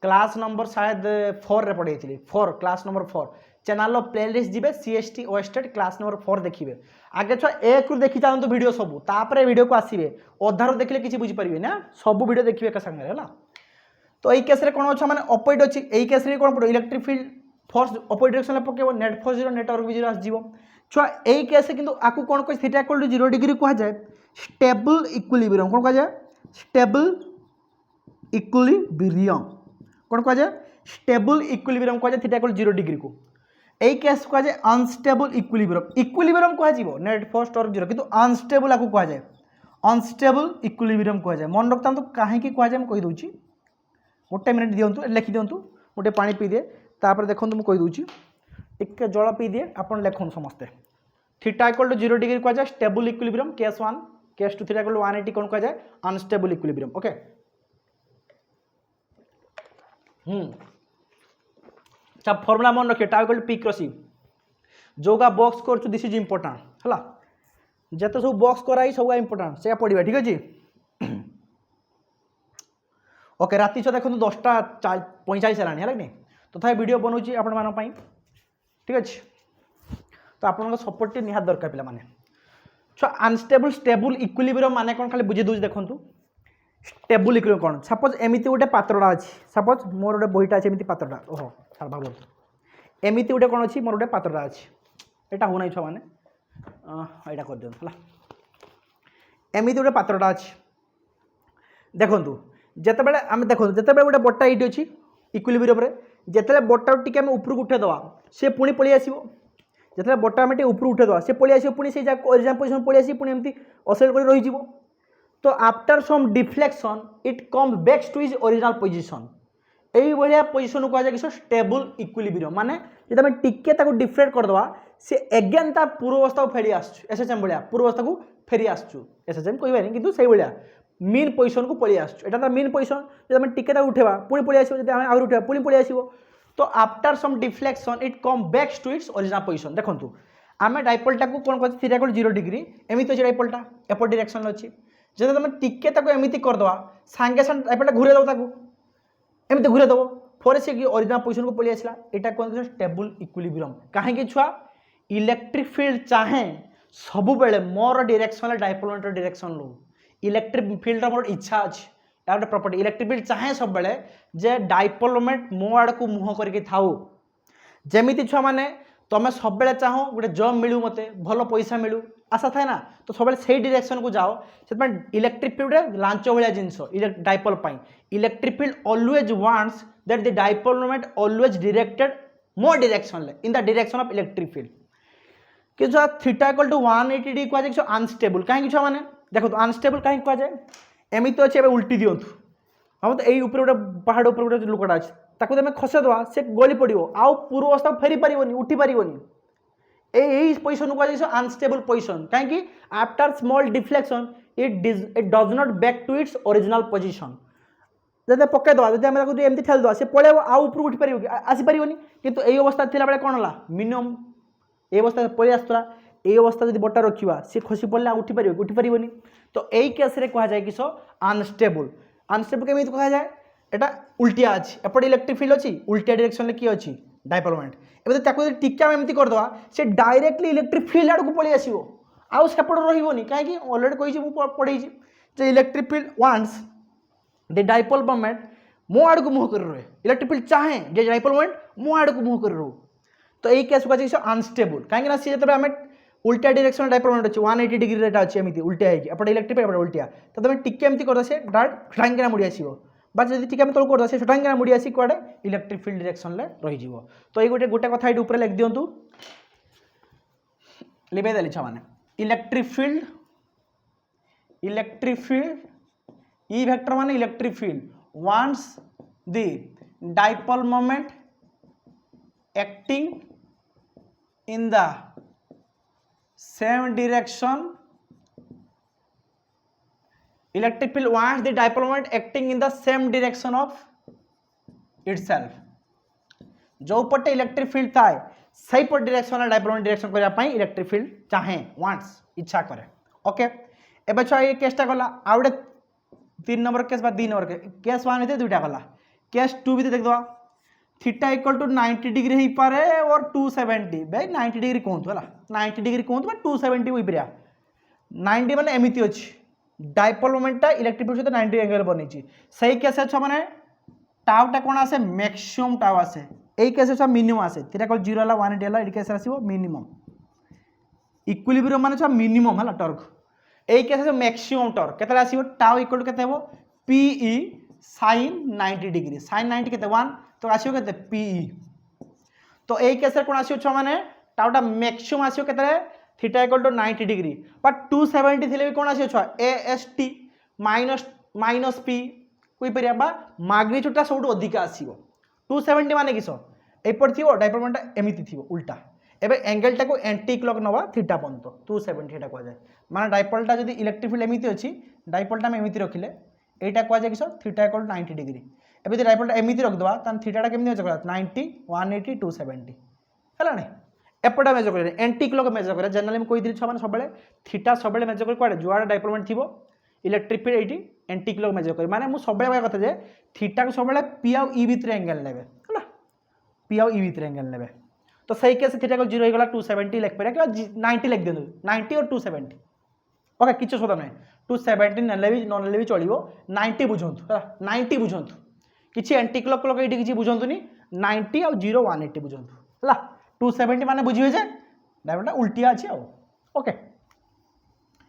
क्लास नंबर शायद 4 रे पढ़ी 4 क्लास नंबर 4 चैनल प्लेलिस्ट जी CST ओएस्टेड क्लास नंबर 4 देखिए आगे छुआ एक देखी चाहूँ वीडियो सब तापर वीडियो को आसवे अधार देखले किसी बुझीपारे ना सब वीडियो देखिए एक संगे है तो यही केस कौन अच्छा मैंने अपोजिट अच्छी यही केस कौन पड़ो electric field force opposite direction में पकेब नेट फोर्स 0 नेटवर्क भी 0 आसो छुआ यही केस किंतु आपको कौन कह थीटा इक्वल टू 0 डिग्री कह जाए स्टेबल इक्विलिब्रियम कौन कह जाए स्टेबल इक्विलिब्रियम कौन कह जाए स्टेबल इक्विलिब्रियम कह जाए थीटा इक्वल 0 डिग्री को यही केस कह जाए अनस्टेबल इक्विलिब्रियम कह नेट फोर्स टॉर्क 0 किंतु अनस्टेबल आपको कह जाए अनस्टेबल इक्विलिब्रियम कह जाए मन रखता कहीं कह जाए मुझे कहीदे गोटे मिनिट दिंतु लिखि दिंतु गोटे पानी पी दिए तापर देखो मुझे कहीदे टिके जल पी दिए आप लिखुन समस्ते थीटा इक्वल टू 0 डिग्री कह जाए stable equilibrium case 1 case 2 theta equal to 180 कौन कह जाए अनस्टेबल इक्विलिब्रियम ओके अच्छा फॉर्मूला मन रखिए tau equal to P cross E जोगा बॉक्स कर दिस इज इंपोर्टेंट है जिते सब बॉक्स कराई सब इंपोर्टेंट से पढ़ा ठीक अच्छे ओके राति छुआ देखो 10:45 है नहीं तथा वीडियो बनाऊँगी आपण ठीक अच्छे तो आप सपोर्ट निहात दरकार पे माने छुआ अनस्टेबल स्टेबल इक्विलिब्रियम माने कौन खाली बुझे दूसरी देखो स्टेबल इक्विलिब्रियम कौन सपोज एमती गोटे पात्रटा अच्छी सपोज मोर गोटे बहीटा अच्छे एमती पात्रटा ओहो छाड़ भाव एमती गोटे कौन अच्छी मोर गोटे पात्रटा अच्छी यहाँ हो ना छुआ मैंने यहाँ कर दिखाँ एमती गोटे पात्रटा अच्छी देखूँ जिते आम देखो जिते गोटे बट्टा ये अच्छी इक्विलिब्रियम जिते बट्टा टी उपरକୁ उठेदवा सी पुणी पलि आसो जिते बटा आम ऊपर उठेद से पलि आस पुणी से ओरिजिनल पोजिशन पलि आसी पुणी एमती असेल कर रही तो after some deflection it come backs to is original position यही भाया पोजिशन को कहुए कि स्टेबल इक्विलिब्रियम माने जब आम टिके डिफ्लेक्ट करदे सी एगेन ता पूर्वावस्था को फेरी आसएसएचएम भाया पूर्वावस्था को फेरी आसएसएचएम कहबानी कि से भाया मीन पोजिशन को पलि आसा मीन पोजिशन जब आम टिके उठेवा पुणी पलि आस आगे उठेवा पुणी पलि आस तो after some deflection it come backs to its original position देखो आम डाइपोलटा को कौन कहते थीटा इक्वल 0 डिग्री एमती अच्छे डाइपोलटा एपट डायरेक्शन अच्छी जब तुम टिके एमती करदे सांगे सांगे डाइपोलटा घूरे दब एमती घूरे दब फरे से ओरिजिनल पोजिशन को पलि आसला यहाँ कहते स्टेबल इक्विलिब्रियम कहीं छुआ इलेक्ट्रिक फील्ड चाहे सब बेले मोर डायरेक्शन डाइपोल डायरेक्शन लो इलेक्ट्रिक फील्ड मोर इच्छा अच्छी या गोटे प्रॉपर्टी इलेक्ट्रिक फील्ड चाहे सब बेले जे डाइपोल मोमेंट मो आड़ को मुह करके थाऊ जमीती छुआ मैंने तुम्हें सब बेले चाहो गोटे जॉब मिलू मते भल पैसा मिलू आशा थाए ना तो सब से डायरेक्शन को जाओ से इलेक्ट्रिक फील्ड लांच भाया जिनस dipole electric field always wants that the dipole moment always directed more direction in the direction of electric field कि थीटा इक्वल टू 180 डिग्री कहुए अनस्टेबल कहीं छुआ मैंने देखो अनस्टेबल कहीं कहुए एमती अच्छे उल्टी दिंतु हम तो यही गोटे पहाड़ उपर गोटे लुकटा अच्छे ताकू तुम खसेदवा से गली पड़ो आउ पूर्व अवस्था फेरी पार उठी पार यही पोजिशन को अनस्टेबल पोजिशन कहीं after small deflection it does not back to its original position जब पकईदे जब एमती ठेलदे से पलैब आउ ऊपर उठी पार आसीपार कि यही अवस्था थी बेले कौन है मिनिमम ये अवस्था पलि आसला ये अवस्था जब बटा रखा सी खसी पड़े उठी पार तो यही केस्रे कहुए कि अनस्टेबल अनस्टेबल केमी कहुए यहाँ उल्टिया अच्छी एपटे इलेक्ट्रिक फील्ड अच्छी उल्टिया डायरेक्शन किए अच्छी डाइपोल मोमेंट एवं टिके एमती करदे से डायरेक्टली इलेक्ट्रिक फील्ड आड़ को पलि आसो आउ सेपट रही कहीं अलरेडी कही पढ़े electric field wants the dipole moment मो आड़ को मुह कर रहे इलेक्ट्रिक फील्ड चाहे जे डाइपोल मोमेंट मो आड़ को मुह कर रो तो यही केस को अनस्टेबल कहीं सी जो आम उल्टा डायरेक्शन डाइपोल मोमेंट अच्छे 180 डिग्री रेट अच्छे एमती उल्टा है इलेक्ट्रिक एपटे उल्टिया तो तुम टिके एमती करदे से डायरेक्ट सटांगिना मुड़ी आसो बा जब टिके तौक करदे से सटांगिना मुड़ी आसी कड़े इलेक्ट्रिक फील्ड डायरेक्शन रही तो ये गोटे कथा ये ऊपर लिख दिंतु लिखे देली छा माने इलेक्ट्रिक फील्ड ई वेक्टर माने electric field wants the dipole moment acting in the same direction electric field wants the dipole moment acting in the same direction of itself जो पटे इलेक्ट्रिक फील्ड थाए सही पर डायरेक्शन डाइपोल मोमेंट डायरेक्शन करने पाई electric field चाहे wants इच्छा करे okay एबे छा ये केसटा गला आउडे 3 नंबर केस बा 2 नंबर केस 1 हेते दुटा गला केस 2 भी देख दवा थीटा इक्वल टू 90 डिग्री हो पारे और 270 भाई 90 डिग्री कहतु है 90 डिग्री कहतु 270 हो पारिया 90 माने एमती अच्छी डाइपोल मोमेंटा इलेक्ट्रिक फील्ड सहित 90 एंगल बनी सही केस अच्छा माने टाउटा कौन आसे मैक्सिमम टाउ आसे यही केस अच्छा मिनिमम आसे थीटा इक्वल 0 है 180 है ये केस आसीबो मिनिमम इक्विलिब्रियम माने मिनिमम है टॉर्क यही केस मैक्सिमम टॉर्क केते आसीबो टाउ इक्वल टू केते हेबो पीई sin 90 डिग्री sin 90 केते 1 तो आसियो केते पीई तो यही केस कौन आसियो छ माने टाउटा मैक्सिमम आसियो केते theta equal to 90 degree but 270 थिले भी कौन आसियो छ एएसटी माइनस पी कोई परिया बा मैग्नीट्यूडटा सबटु अधिक आसीबो 270 माने किसो एपट थिबो डाइपोल मोमेंट एमिति थिबो उल्टा एबे एंगलटा को एंटी क्लॉक नवा थीटा पंत 270 एटा कह जाय माने डाइपोलटा जदी इलेक्ट्रिक फील्ड एमिति अछि डाइपोलटा में एमिति रखिले एटा कह जाय किसो थीटा इक्वल टू 90 डिग्री एबे जदी डाइपोलटा एमिति रख दवा तन थीटाटा केमिति मेजर करला 90 180 270 हला नै एपटा मेजर करे एंटी क्लॉक मेजर करे जनरली हम कहि दिल छ माने सब बेले थीटा सब बेले मेजर करे कोडे जुआडा डाइपोल मोमेंट थिबो इलेक्ट्रिक फील्ड एटी एंटी क्लॉक मेजर करे माने मु सब बेले कहया कथा जे थीटा को सब बेले पी आउ ई भितर एंगल लेबे हला पी आउ ई भितर एंगल लेबे तो सही केस थीटा को 0 हो गला 270 लिख पारे कि 90 लिख देनु 90 और 270 ओके किछ सोदा नै 270 नले भी नले भी चलिबो 90 बुझंतु हला 90 बुझंतु किछि एंटी क्लॉक क्लॉक एटी किछि बुझंतुनी 90 और 0 180 बुझंतु हला 270 माने बुझिबे जे डायरेक्ट उल्टिया अछि आ ओके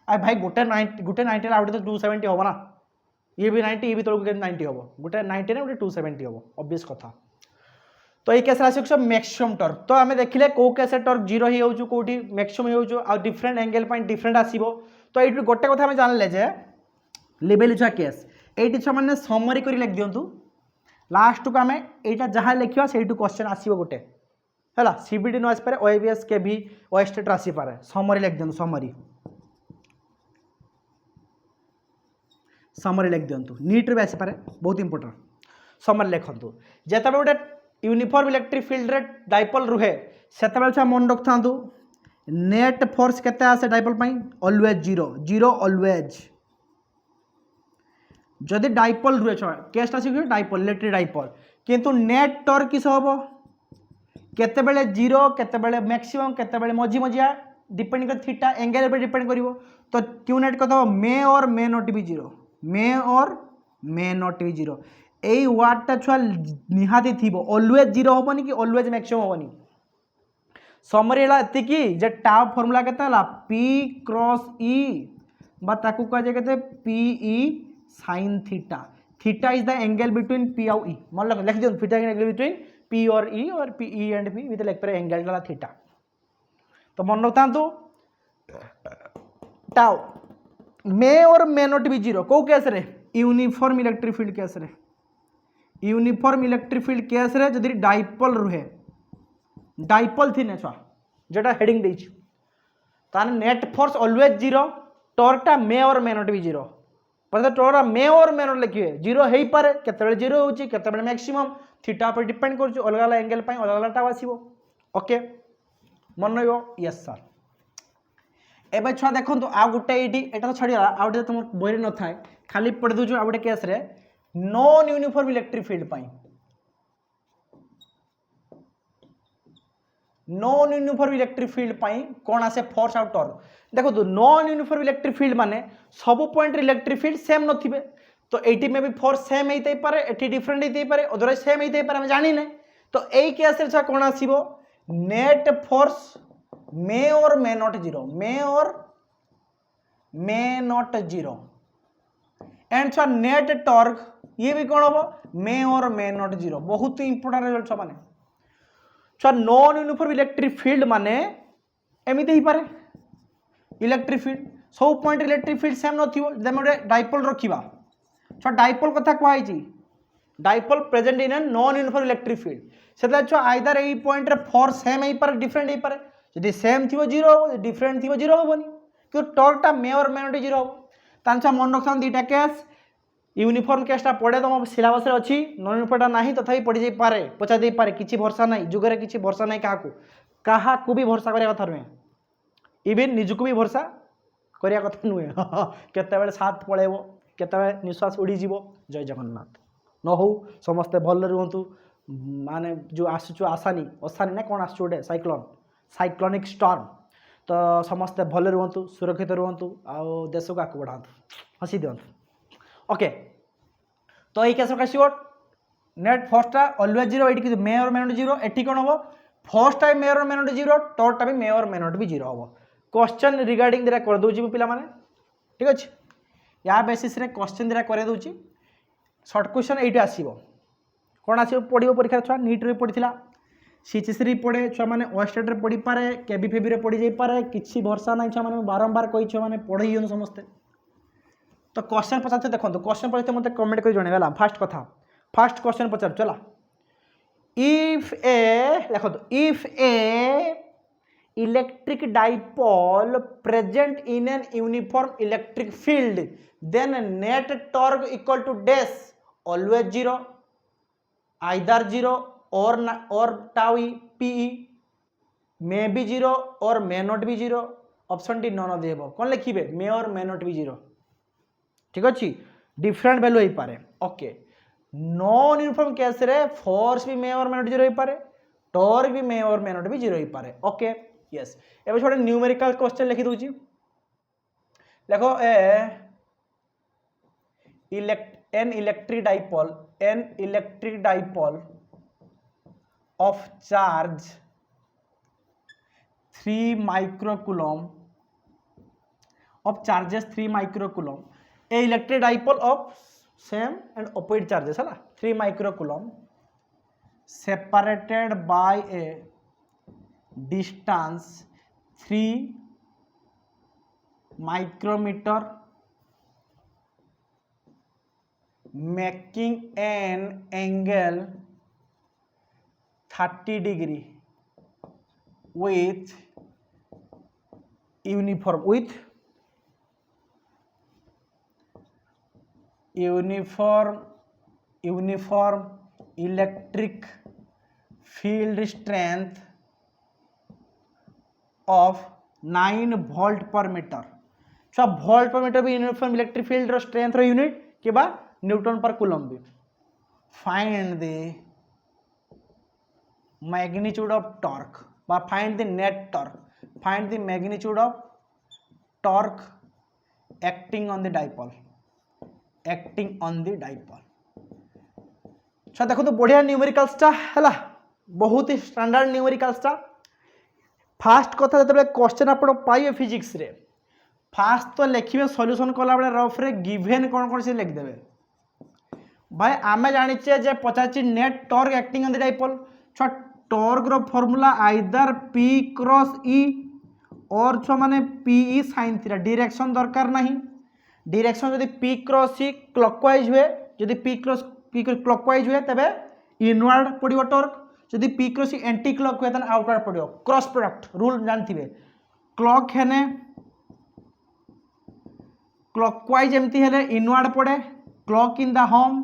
आ भाई गोटे 90 ला आउटे तो 270 होबो ना ये भी 90 ये भी तळको 90 होबो गोटे 90 ने गोटे 270 होबो ऑब्वियस कथा तो ये केस आस मैक्सिमम टर्क तो आम देखिले कौ केस टर्क जीरो ही हो कौटी मैक्सिमम हो डिफरेंट एंगल डिफरेंट आसो तो ये गोटे कथा आम जानले जे लेवल छुआ केस ये छुआ मैंने समरी कर लिख दिंतु लास्ट को आम यहाँ जहाँ लिखा से क्वेश्चन आसो गोटे है सीबीडी न आसपे ओएबीएस केवी ओएसटेट आसपे समरी लिख दिंतु समरी लिख दिंतु नीट भी आसपे बहुत इंपोर्टेंट समरी लिखु जिते गोटे यूनिफॉर्म इलेक्ट्रिक फील्ड रे डाइपोल रुहे से मन रखता नेट फोर्स केते आसे डाइपोल पाई ऑलवेज जीरो जीरो ऑलवेज जदि डाइपोल रुहे केसटा सीखे डाइपोल इलेक्ट्रिक डाइपोल किंतु नेट टर्क किस हम केतेबेले जीरो केतेबेले मैक्सिमम केतेबेले मझी मझिया डिपेंड कर थीटा एंगल पे डिपेंड करिवो तो क्यू नेट कत मे और मे नॉट बी जीरो मे और मे नॉट बी जीरो यही वार्डटा छुआ निहाती थी ऑलवेज जीरो हेनी कि ऑलवेज मैक्सिमम हेनी समरी एति जे टाउ फॉर्मूला केते पी क्रॉस ई ताकू कह जाए के P E sine theta theta is the angle between P आउ ई मन लिख दियो थीटा एंगल बिटवीन पी और P E and P with लिख पारे एंगल थीटा तो मन रखता टाउ मे और मे नॉट बी जीरो कौ केस रे यूनिफॉर्म इलेक्ट्रिक फील्ड केस रे यूनिफॉर्म इलेक्ट्रिक फील्ड केस रे जदि डाइपोल रुहे डाइपोल थी छुआ जोटा हेडिंग देछि ताने नेट फोर्स ऑलवेज जीरो टॉर्कटा मे और मे नॉट बी जीरो पर टॉर्क मे और मे नॉट लिखिए जीरो हो पारे केतेबेले जीरो होची केतेबेले मैक्सिमम थीटा पर डिपेंड करछ अलग अलग एंगल पाई अलग अलग टाव आसीबो ओके मन रहिबो यस सर एबे छुआ देखंतु आ गुटे एटी एटा तो छडिया आ गुटे तुम बोइरे न थाए खाली पढ दोछु आ गुटे केस रे नॉन यूनिफॉर्म इलेक्ट्रिक फील्ड पाई नॉन यूनिफॉर्म इलेक्ट्रिक फील्ड पाई कौन आसे फोर्स आउट टॉर्क देखो तो नॉन यूनिफॉर्म इलेक्ट्रिक फील्ड माने सब पॉइंट इलेक्ट्रिक फील्ड सेम नथिबे तो एटी में भी फोर्स सेम हेइते पारे एटी डिफरेंट हेइते पारे अदरवाइज सेम हेइते पारे हम जानि नै तो एई केस रे छ कोन आसीबो नेट फोर्स मे और मे नॉट जीरो मे और मे नॉट जीरो एंड छ नेट टॉर्क ये भी कौन हम मे और मे नॉट जीरो बहुत ही इंपोर्टेंट रिजल्ट छ माने छ नॉन यूनिफॉर्म इलेक्ट्रिक फील्ड माने एमिति ही पारे इलेक्ट्रिक फील्ड सब पॉइंट इलेक्ट्रिक फील्ड सेम नथिबो जदि हम डाइपोल रखिबा छ डाइपोल कथा कहै छी dipole present in a non uniform electric field सेतला छ आइदर एई पॉइंट रे फोर्स सेम हेई पारे डिफरेंट हेई पारे जदि सेम थिबो जीरो हो डिफरेंट थिबो जीरो होबनी कि टॉर्कटा मे और मे नॉट जीरो हो तांचा मन रखथान दीटा केस यूनिफॉर्म केसटा पड़े तुम सिलेबस रे अछि नॉन यूनिफॉर्मटा नाही तथापि पड़ी जाई पारे पचा दे पारे किछि भरोसा नाही जुगरे किछि भरोसा नाही काहाकू भी भरोसा करिया कथा नुहे इवन निजुको भी भरोसा करिया कथा नुहे केतेबेले साथ पळेबो केतेबेले निश्वास उड़ी जीवो जय जगन्नाथ न हो समस्ते भल रुहंतु माने जो आसुचु आसानी असानी ना कोन आसुचु गोटे साइक्लोनिक स्टॉर्म तो समस्ते भल रुहंतु सुरक्षित रुहंतु आ देश को आगे बढ़ातु हसी दिंतु ओके तो ये केस आसो नेट फर्स्टा ऑलवेज जीरो ये मे और मे नॉट जीरो एटी कौन हम फर्स्ट टाइम मे और मे नॉट जीरो टॉर्कटा भी मे और मे नॉट भी जीरो हम क्वेश्चन रिगार्डिंग दिरा कर दूची पिला माने ठीक अच्छे या बेसिस रे क्वेश्चन दिरा कर दूची शॉर्ट क्वेश्चन ये आसो कौन आसो पढ़ो परीक्षा छुआ नीट रे पढ़ी सीचीसी पढ़े छुआ मैंने ओएसटेट रे पढ़ी पारे केबी फेबी रे पढ़ी जाई पारे किछि भरोसा नहीं छुआ मैंने बारंबार कही छुआ मैंने पढ़े समस्ते तो क्वेश्चन पचार देखो क्वेश्चन पचार मत कमेंट कर जन फास्ट कथा फास्ट क्वेश्चन पचार चला इफ ए देखो if a electric dipole present in an uniform electric field then net torque equal to dash always zero either zero or tau E PE may be zero or may not be zero option D none of the above कौन लिखिबे मे और may not be zero ठीक अच्छे different value हो पारे okay non uniform case रे force भी मे और मे नॉट जीरो हो पारे टॉर्क भी मे और मे नॉट भी जीरो हो पारे ओके यस एबे छोटे न्यूमेरिकल क्वेश्चन लिखि दूची देखो an electric dipole of charge 3 microcoulomb of charges 3 microcoulomb a electric dipole of same and opposite charges है 3 microcoulomb separated by a distance 3 micrometer making an angle 30 degree with uniform electric field strength of 9 volt per meter. so volt per meter भी uniform electric field strength रो unit के बा Newton पर coulomb भी. Find the magnitude of torque বা find the net torque, find the magnitude of torque acting on the dipole. अच्छा देखो तो बढ़िया न्यूमेरिकल्सटा है बहुत ही स्टैंडर्ड न्यूमेरिकल्सटा. फास्ट कथा जो क्वेश्चन आप पाइबे फिजिक्स रे फास्ट तो लिखे सॉल्यूशन कला बेले रफ रे गिवन कौन कौन से लिखिदेवे. भाई आम जाचे जे पचार net torque acting on the dipole. छो टॉर्क रो formula either P cross E or छो माने P E sine theta. Direction दरकार नहीं. डायरेक्शन जदि पी क्रॉस ई क्लॉकवाइज हुए जदि पी क्लॉकवाइज हुए तबे इनवर्ड पड़ो टॉर्क. जदि पी क्रॉस एंटी क्लॉक हुए तने आउटवर्ड पड़ो. क्रॉस प्रोडक्ट रूल जानथिबे. क्लॉक हेने क्लॉकवाइज एमती हेले इनवर्ड पड़े clock in the home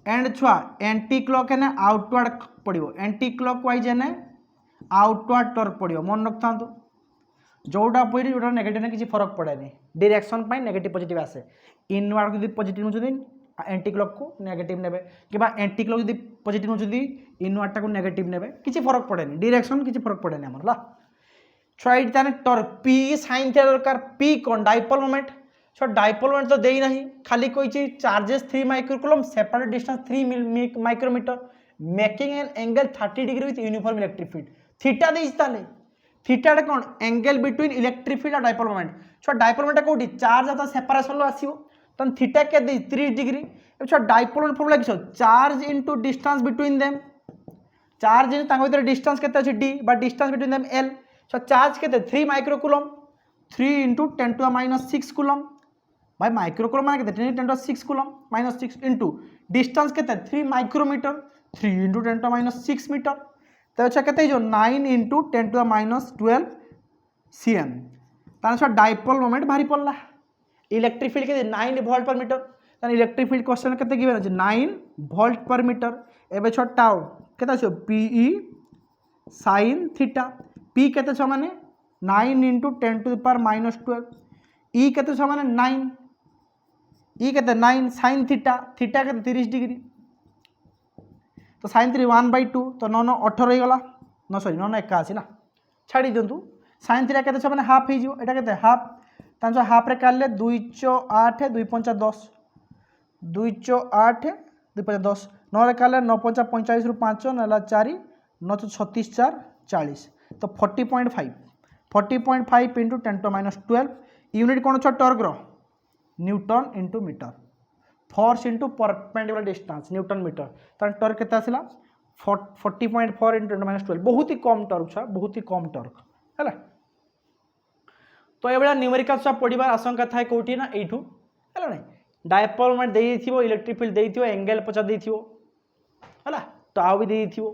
and छुआ एंटी क्लॉक हेने आउटवर्ड पड़ो. एंटी क्लॉकवाइज हेने आउटवर्ड टॉर्क पड़ो. मन रखता जोटा पड़ी जोटा नेगेटिव किसी फरक पड़े नहीं. डायरेक्शन पाई नेगेटिव पॉजिटिव आसे. इनवर्ड को पॉजिटिव नुचुदी एंटी क्लॉक को नेगेटिव नेबे कि एंटी क्लॉक जब पॉजिटिव नुचुदी इनवर्ड को नेगेटिव नेबे किसी फरक पड़े नहीं. डायरेक्शन किसी फरक पड़े नहीं आमर छुआइट ताने टॉर्क पी साइन थीटा दरकार. पी कौन डाइपोल मोमेंट. छो डाइपोल मोमेंट तो देई नहीं खाली कोई charges 3 microcoulomb separate distance 3 micrometre making an angle 30 degree with uniform electric field. Theta देई ताले थीटा कौन एंगल बिटवीन इलेक्ट्रिक फील्ड और डाइपोल मोमेंट. छो डाइपोल मोमेंट कोठी चार्ज आता सेपरेशन लो आसीबो तन थीटा के दे 30 डिग्री. छो डाइपोल मोमेंट फॉर्मूला किछो charge into distance between them. Charge इन तांको भीतर डिस्टेंस केते अछि d but distance between them l. छो चार्ज केते 3 microcoulomb 3 into 10 to minus 6 coulomb. भाई माइक्रोकूलम माने केते 10 to 6 coulomb minus 6 into distance केते 3 micrometre 3 into 10 to minus 6 metre. तो अच्छा कहते जो 9 इंटू 10 टू माइनस 12 cm. ताने डाइपोल मोमेंट भारी पड़ला. इलेक्ट्रिक फील्ड के 9 वोल्ट पर मीटर. ताने इलेक्ट्रिक फील्ड क्वेश्चन केते गिवन अछि 9 वोल्ट पर मीटर. एबे छ टाउ केते छ पीई sin थीटा. पी केते छ माने 9 इंटू 10 टू पावर माइनस 12. ई केते छ माने 9 ई केते 9 sin थीटा. थीटा केते 30 डिग्री तो साइन 3 1/2 तो 9 9 18 गला न सॉरी 9 9 81 ना छाड़ी दिंतु. साइन थीटा केते माने हाफ हे जिवो. एटा केते हाफ तांचो हाफ रे काले 2 8 2 5 10 2 8 2 5 10 9 रे काले 9 5 45 रु 5 नला 4 9 36 4 40 तो 40.5 40.5 इंटू 10 टू माइनस 12 यूनिट कौन छ टॉर्क रो newton into metre. Force into perpendicular distance newton metre. तार टॉर्क केते आसिला 40.4 इंटू 10 माइनस 12. बहुत ही कम टॉर्क छ बहुत ही कम टॉर्क हैला. तो ये बड़ा न्यूमेरिकल सब पढ़िबार आशंका थाए कोठी ना एठू हैला नै. डाइपोल मोमेंट देई थिबो इलेक्ट्रिक फील्ड देई थिबो एंगल पचा देई थिबो हैला तो आउ भी देई थिबो.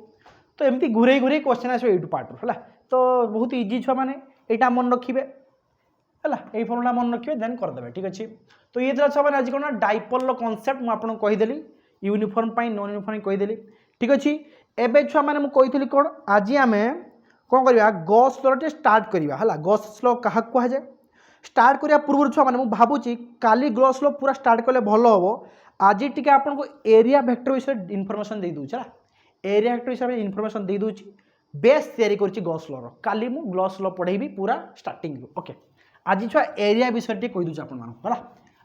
तो एमती घुरे घुरे क्वेश्चन आसो एठू पार्ट हैला. तो बहुत इजी छ माने एटा मन रखिबे हैला. ए फॉर्मूला मन रखिबे देन कर देबे ठीक अछि. तो ये छ माने आज कोन डाइपोल रो कांसेप्ट म आपन कहि देली यूनिफॉर्म पाई नॉन यूनिफॉर्म कहि देली ठीक अछि. एबे छ माने म कहितली कोन आज हमें कौन करवा गॉस लॉ टे स्टार्ट करवा है. गॉस लॉ क्या कह जाए स्टार्ट करने पूर्व छुआ मैंने भावुची काली गॉस लॉ पूरा स्टार्ट कले भल हम. आज टी आपको एरिया वेक्टर विषय इनफॉरमेशन दे दूँ. एरिया वेक्टर विषय इनफॉरमेशन दे दूँ. बेस तैयारी कर गॉस लॉ रो काली मु गॉस लॉ पढ़ेबी पूरा स्टार्टिंग. ओके आज छुआ एरिया विषय टे कही दूँ आपन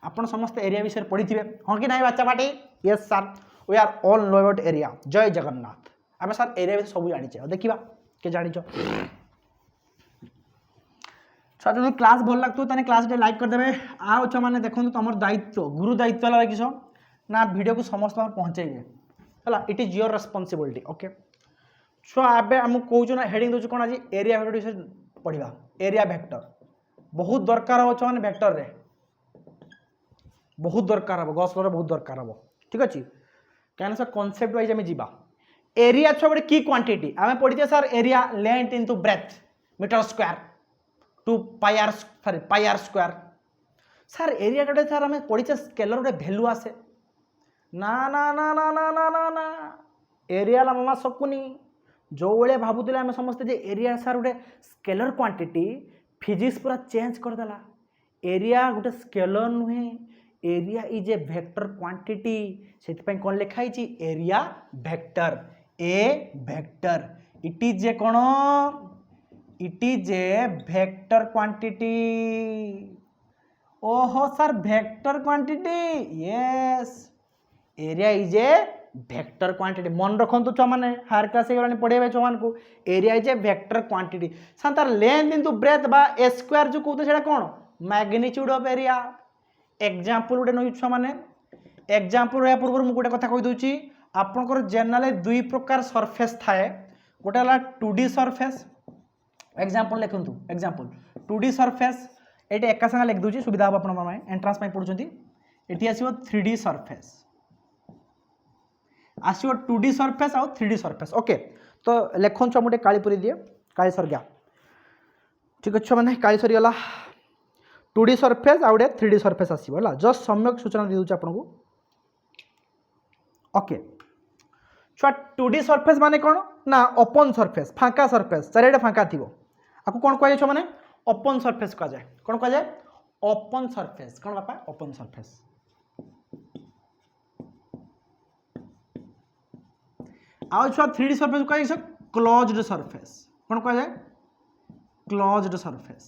आपन समस्त एरिया विषय पढ़ी थे हाँ कि ना बच्चा party. Yes sir we are all know about area. जय जगन्नाथ. आम सर एरिया विषय सब जाने देखा के जानिच. छुआ जो क्लास भल लगता है क्लास टे लाइक करदे. आज मैंने देखो तुम दायित्व गुरु दायित्व लगे किस ना वीडियो को समस्त पहुँचे है it is your responsibility okay छुआ एबे हम कहूँ ना हेडिंग दूसरी कौन आज एरिया वेक्टर विषय पढ़ा एरिया वेक्टर बहुत दरकार हो छुआ वेक्टर रे बहुत दरकार हम गॉस लॉ बहुत दरकार हम ठीक अच्छे कहीं सर कॉन्सेप्ट वाइज आम जा एरिया छुआ गोटे की क्वांटिटी आम पढ़ी sir area length into breadth metre square two pi R square sir area गोटे सर आम पढ़ी स्केलर गोटे भैल्यू आसे ना ना ना ना ना ना ना ना एरिया मामा सकुनी जो भाई भावुले आम समस्ते जे एरिया सर गोटे स्केलर क्वांटिटी फिजिक्स पूरा चेंज करदेला एरिया गोटे स्केलर नुहे area is a vector quantity से कौन लिखाई area vector A vector it is a कौन it is a vector quantity ओहो sir vector quantity yes area is a vector quantity मन रखु छुआ मैंने हायर क्लास पढ़े छुआ को area is a vector quantity sir तार लेंथ इंटू ब्रेथ बा ए स्क्वायर जो कहते हैं कौन मैग्नीट्यूड ऑफ एरिया एग्जांपल गोटे नई छुआ मैंने एग्जांपल या पूर्व मुझे गोटे कथा कहीदे आपंकर जनरल दुई प्रकार सरफेस थाए गोटे है 2D सरफेस एग्जांपल लिखु एग्जांपल 2D सरफेस ये एका संगे लिख दूसरी सुविधा हम आप एंट्रांस पढ़ुं ये आसो 3D सरफेस आसो 2D सरफेस आउ 3D सरफेस ओके तो लिखुन छुआ मुझे काली पूरी दिए काली सरगा ठीक अच्छे मैंने काली सरीगला 2D सरफेस आउ 3D सरफेस आसो जस्ट सम्यक सूचना दी दूसरी आपको ओके छुआ 2D सरफेस माने कौन ना ओपन सरफेस फांका सरफेस चारिटे फांका थी आपको कौन कह छुआ मैंने ओपन सरफेस कह जाए कौन कह जाए ओपन सरफेस कौन बापा ओपन सरफेस आउ छुआ 3D सरफेस कह क्लोज्ड सरफेस कौन कह जाए क्लोज्ड सरफेस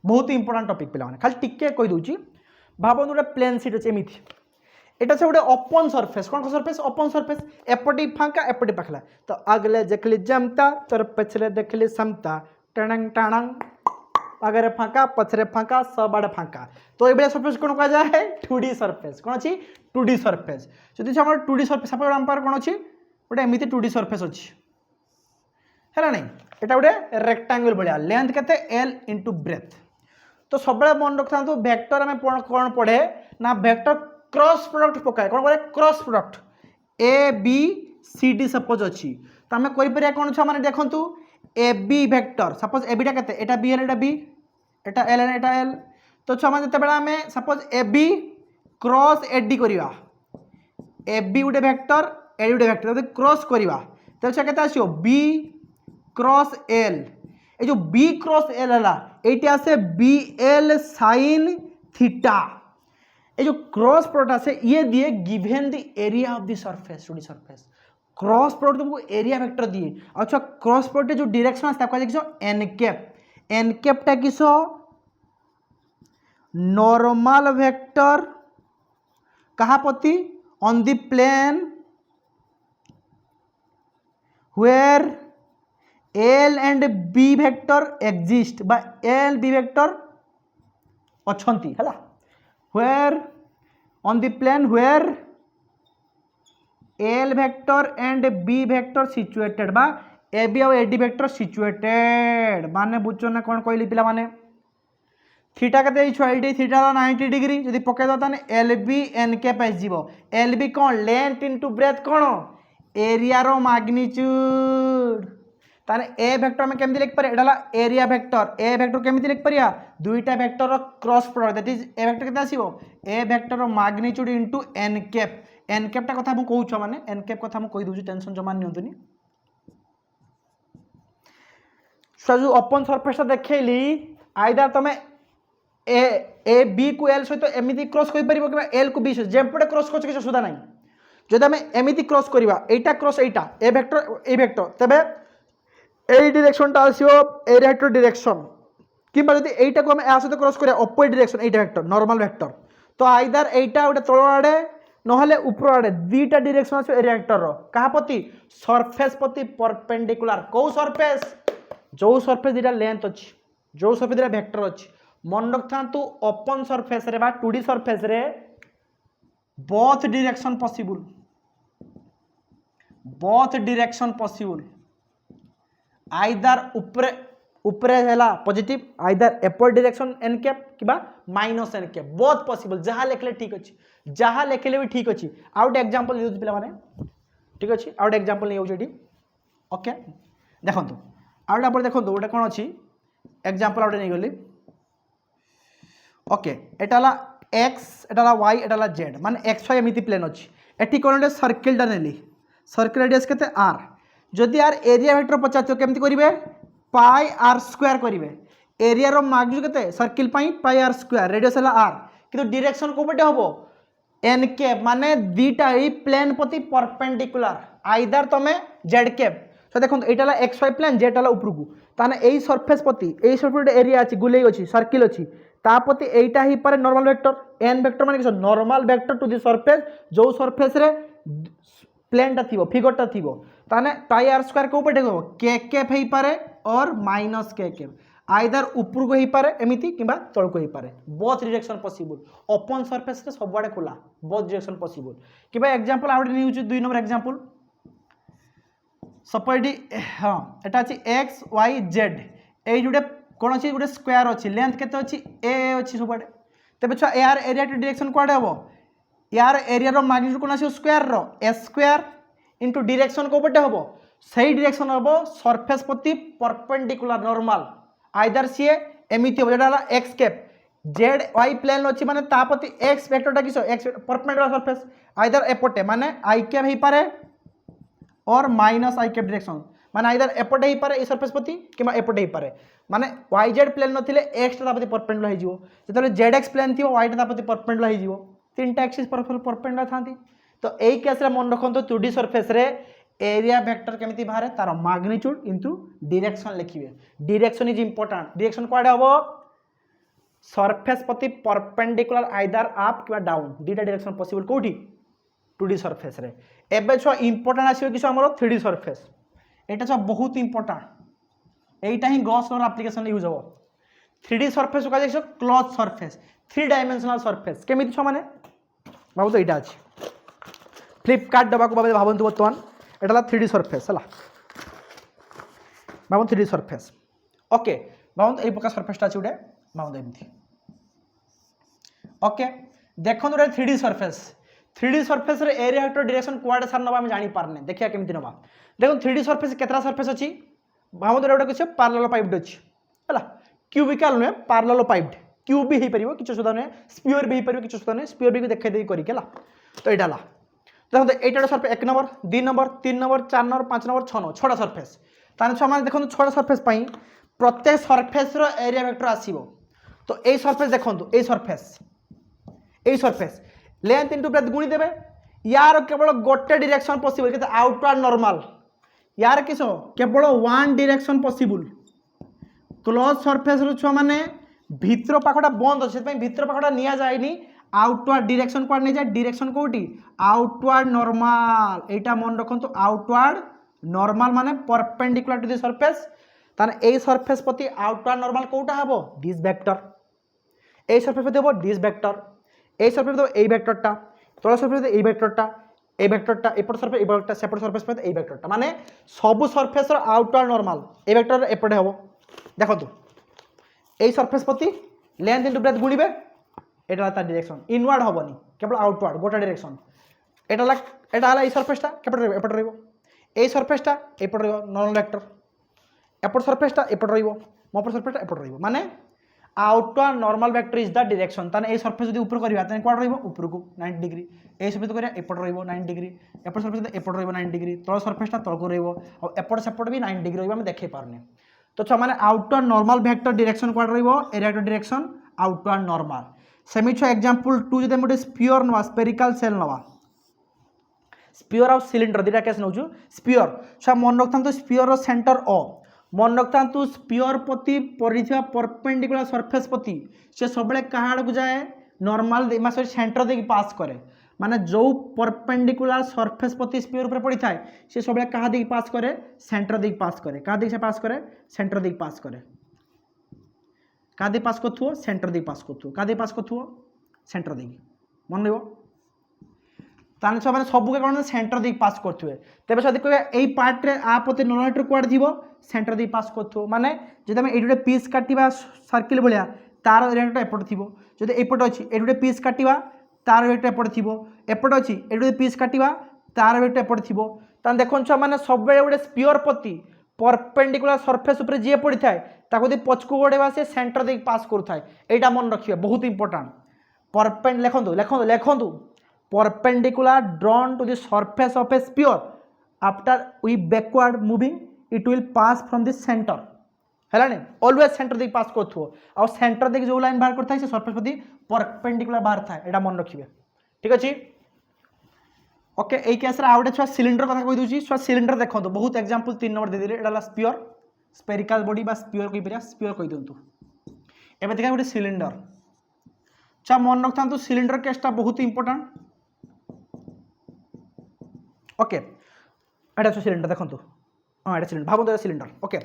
बहुत इंपोर्टेंट टॉपिक पिला खाली टिके कही दूची भावନ୍ତୁ गोटे प्लेन सीट अच्छे एमती एटा से गोटे ओपन सरफेस कौन सरफेस ओपन सरफेस एपटी फांका एपटी पाखला तो अगले देखली जमता तोर पछले देखली समता टणंग टणंग आगे फांका पछरे फांका सब आड़े फांका तो ये सरफेस कौन कह जाए 2D सरफेस कौन अच्छी 2D सरफेस जदि आम 2D सरफेस आम कौन अच्छी गोटे एमती 2D सरफेस अच्छी है नहीं एटा गोटे रेक्टांगल भाया लेंथ केते L इंटू ब्रेथ तो सब मन रखता वेक्टर आम कौन पढ़े ना वेक्टर क्रॉस प्रोडक्ट पकाए कौन करे cross product A B C D suppose अच्छी तो आम कहीपर कौन छुआ मैंने देखूँ A B vector suppose A beta के एटा बी एल एटा बी एटा एल एन एटा एल तो छुआ मैंने जिते आम suppose A B cross A D करवा ए बी गोटे वेक्टर ए डी गोटे वेक्टर क्रॉस करवा तो छुआ के आसो बी क्रॉस एल ये जो बी क्रॉस एल है ये आसे बी एल साइन थीटा ये जो क्रॉस प्रोडक्ट आसे ये दिए given the area of the surface 2D surface cross product तुमको एरिया वेक्टर दिए अच्छा क्रॉस प्रोडक्ट जो डायरेक्शन आसे ताको किसो एन कैप टा किसो नॉर्मल वेक्टर कहा प्रति on the plane where L and B vector exist बा L B vector अच्छंती है where on the plane where L vector and B vector situated बा AB और AD vector situated माने बुझो ना कौन कहली पिला माने थीटा के छुआई थीटा 90 डिग्री जदि पके दो ताने LB n कैप आसीबो LB कौन लेंथ इनटू ब्रेथ कौन एरिया रो मैग्नीट्यूड ताने ए वेक्टर में केमती लिख परिया एडाला एरिया वेक्टर ए वेक्टर केमती लिख परिया दुईटा vector cross product that is a vector केते आसीबो A vector magnitude into N cap टा कथा हम कहू छ माने एन कैप कथा हम कहि दोछु टेंशन जमा नियंतुनी सजु ओपन सरफेस ता देखैली आइदर तमे ए बी को एल सहित एमिति क्रॉस करि परिबो कि एल को बी सहित जेपटे क्रॉस करछ कि सुधा नाही जदि हम एमिति क्रॉस करबा एटा क्रॉस एटा ए वेक्टर तबे ए डायरेक्शन टा आसीओ एरिया वेक्टर डायरेक्शन किबा जदि एटा को हम आ सहित क्रॉस करिया अपोजिट डायरेक्शन एटा वेक्टर नॉर्मल वेक्टर तो आइदर एटा गोटे तळ आडे नहले ऊपर आडे दुईटा डायरेक्शन आसीओ एरिया वेक्टर रो कहा प्रति सरफेस प्रति परपेंडिकुलर को सरफेस जो सरफेस दिटा लेंथ अछि जो सरफेस दिटा वेक्टर अछि मन रखथांतु ओपन सरफेस रे बा 2D सरफेस रे both direction possible both direction possible either ऊपर ऊपर है positive either upward direction N cap कि minus N cap both possible जहाँ लिखले ठीक अच्छे जहाँ लिखले भी ठीक अच्छे आउट एग्जांपल यूज पिला माने ठीक अच्छे आउट एग्जांपल नहीं होची ओके देखो आउट आप देखो गोटे कौन अच्छी एग्जांपल आउट नहीं गली ओके एटा एक्स एटा वाई एटा जेड माने एक्स वाई एमती प्लेन अच्छी एटी कौन सर्किलटा नेली सर्किल रेडियस के आर जदि आर एरिया वेक्टर पचार केमती करेंगे पाई आर स्क्वायर करेंगे एरिया रो मैग्नीट्यूड केते circle pi R square radius है आर किंतु डायरेक्शन को पटे हम एन कैप माने दीटा ही प्लेन प्रति परपेंडिकुलर आइदर तमे जेड कैप तो देखो यहाँ एक्स वाई प्लेन जेड ऊपर को ताने यही सरफेस प्रति यही सरफेस एरिया अच्छी गुले अच्छी सर्किल अच्छी तापति एटा ही पारे नॉर्मल वेक्टर एन वेक्टर माने किस normal vector to the surface जो सरफेस रे प्लेनटा थी फिगरटा थी ताने पाई आर स्क्वायर को ऊपर देखो के कैप हो पारे और माइनस के कैप आइदर ऊपर को हो पारे एमिति किंबा तल को हो पारे both direction possible open surface रे सब आड़े खुला बोथ डायरेक्शन पॉसिबल किबा एग्जांपल आउट न्यूज 2 नंबर एग्जांपल सपोज हाँ एटा अछि एक्स वाई जेड ए जोडे कौन अच्छी गोटे स्क्वायर अच्छी लेंथ केते अच्छी ए अच्छी सब आड़े तेबे छुआ यार एरिया टू डायरेक्शन कुआडे हबो यार एरिया रो मैग्नीट्यूड कौन आसी स्क्वायर रो ए स्क्वायर इनटू डायरेक्शन को पटे हबो सही डायरेक्शन हबो सरफेस प्रति परपेंडिकुलर नॉर्मल आइदर सीए एमिति हबो जेटा X cap Z Y plane अच्छी माने तापति एक्स वेक्टरटा किसो एक्स परपेंडिकुलर सरफेस आइदर एपटे माने आई कैप ही पारे or minus I cap direction माने आइदर एपटे ही पारे ए सरफेस प्रति किबा एपटे ही पारे माने वाई जेड प्लेन नथिले एक्स टा तापति परपेंडिकुलर हो जिवो जेतले जेड एक्स प्लेन थिवो वाई टा तापति परपेंडिकुलर हो जिवो तीनटा एक्सिस परपेंडिकुलर थांती तो एई केस रे मन रखंतो 2D सरफेस रे एरिया वेक्टर केमिति बाहरे तार मैग्नीट्यूड इनटू डायरेक्शन लिखिबे डायरेक्शन इज इंपोर्टेंट डायरेक्शन कोआडे हबो सरफेस प्रति परपेंडिकुलर आइदर अप किबा डाउन दीटा डायरेक्शन पॉसिबल कोठी 2D सरफेस रे एबे छ इंपोर्टेंट आसीबो किछ हमरो 3D सरफेस एटा छ बहुत इंपोर्टेंट एटा ही गॉस लॉ एप्लीकेशन यूज हो 3D सरफेस का देखो क्लोज सरफेस 3 डायमेंशनल सरफेस केमिति छ माने बाबू तो एटा अछि फ्लिपकार्ट डबा को बाबे भाबंतु बर्तमान एटा 3D सरफेस हला बाबू 3D सरफेस ओके बाबू एई प्रकार सरफेसटा अछि उडे बाबू एमथि ओके देखन रे 3D सरफेस 3D सरफेस रे एरिया वेक्टर डायरेक्शन कोआडे सार नबा हम जानि पारने देखिया केमिति नबा देखो 3D सरफेस केतरा सरफेस अछि भाव रे किछ पैरेलल पाइप्ड अछि हला क्यूबिकल ने पैरेलल पाइप्ड क्यूब भी हे परिबो किछ सुदा ने स्फीयर भी हे परिबो किछ सुदा ने स्फीयर भी देखाइ देई करी केला तो एटा ला देखो एटा surface 1 number 2 number 3 number 4 number 5 number 6 number 6टा सरफेस ताने छ माने देखो 6टा सरफेस पई प्रत्येक सरफेस रो एरिया वेक्टर आसीबो तो ए सरफेस देखंतु ए सरफेस लेंथ इनटू ब्रेथ गुणी देबे यार केवल गोटे डायरेक्शन पॉसिबल केते आउटवर्ड नॉर्मल यार किसो केवल one direction possible close surface रो छ माने भीतर पाखटा बंद अछि सेतपई भीतर पाखटा निया जायनी आउटवर्ड डायरेक्शन कोड नै जाय डायरेक्शन कोठी आउटवर्ड नॉर्मल एटा मन रखंतु आउटवर्ड नॉर्मल माने परपेंडिकुलर टू द सरफेस ताने ए सरफेस प्रति आउटवर्ड नॉर्मल कोटा हबो दिस वेक्टर ए सरफेस प्रति हबो दिस वेक्टर ए सरफेस प्रति ए वेक्टरटा तळ सरफेस प्रति ए वेक्टरटा एपट सरफेस ए वेक्टर सेपट सरफेस प्रति ए वेक्टरटा माने सब सरफेस रो आउटवर्ड नॉर्मल ए वेक्टर एपटे हबो देखंतु ए सरफेस प्रति लेंथ इनटू ब्रेथ गुणिबे एटा ता डायरेक्शन इनवर्ड हबोनी केवल आउटवर्ड गोटा डायरेक्शन एटा हला ए सरफेसटा केपट रहबो एपट रहबो ए सरफेसटा एपट रहबो नॉर्मल वेक्टर एपट सरफेसटा एपट रहबो मोपट सरफेसटा एपट रहबो माने outward normal vector is the direction ताने ए सरफेस जदी ऊपर करिया ताने कोड रहबो ऊपर को 90 डिग्री ए सरफेस करिया एपट रहबो 90 डिग्री एपट सरफेस एपट रहबो 90 डिग्री तळ सरफेसटा तळ को रहबो और एपट सेपट भी 90 डिग्री रहबो हम देखै पारने तो छ माने आउटवर्ड नॉर्मल वेक्टर डायरेक्शन कोड रहबो area to direction outward normal सेमी छ एग्जांपल 2 जदि मोटे स्फीयर नवा स्फेरिकल सेल नवा स्फीयर ऑफ सिलिंडर दिटा केस नउछु स्फीयर छ मन रखथान तो स्फीयर रो सेंटर ओ मन रखता तू स्फीयर प्रति परिथिया परपेंडिकुलर सरफेस प्रति से सबले कहाड़ को जाए नॉर्मल मास सेंटर दे पास करे माने जो परपेंडिकुलर सरफेस प्रति स्फीयर ऊपर पड़ी थाए से सबले कहा दे पास करे सेंटर दे पास करे कहा दे से पास करे सेंटर दे पास करे कहा दे पास करथुओ सेंटर दे पास करथुओ कहा दे पास करथुओ सेंटर दे मन लेबो ताने छुआ मैंने सबके कौन सेंटर दी पास करथुए तेबे सदी कहबे एई पार्ट रे आ प्रति नोलेटर कोड दिबो सेंटर दी पास करथु माने जदि हम एडुटे पीस काटिबा सर्किल भलिया तार रेक्ट एपट थिबो जदि एपट अछि एडुटे पीस काटिबा तार रेक्ट एपट थिबो एपट अछि एडुटे पीस काटिबा तार रेक्ट एपट थिबो तान देखोन छुआ माने सब बेले गोटे स्फीयर प्रति परपेंडिकुलर सरफेस ऊपर जे पड़ी थाए ताको दे पछकु गोडेबा से सेंटर दे पास करू थाए एटा मन रखिबे बहुत important परपेंड लेखंतु लेखंतु लेखंतु perpendicular drawn to the surface of a sphere after we backward moving it will pass from the center है ना ऑलवेज सेंटर दे पास करथो और सेंटर दे जो लाइन बाहर करथा है से सरफेस प्रति परपेंडिकुलर बाहर था एटा मन रखिबे ठीक अछि ओके एई केस रे आउडे छुआ सिलिंडर कथा कहि दोची छुआ सिलिंडर देखंतु बहुत एग्जांपल 3 नंबर दे दिले एटा ला स्फीयर स्फेरिकल बॉडी बा स्फीयर कहि परिया स्फीयर कहि दंतु एबे देखा गोटे सिलिंडर छुआ मन रखथांतु सिलिंडर केसटा बहुत इंपोर्टेंट ओके एटा सिलिंडर देखंतु हां एटा सिलिंडर भाबो सिलिंडर ओके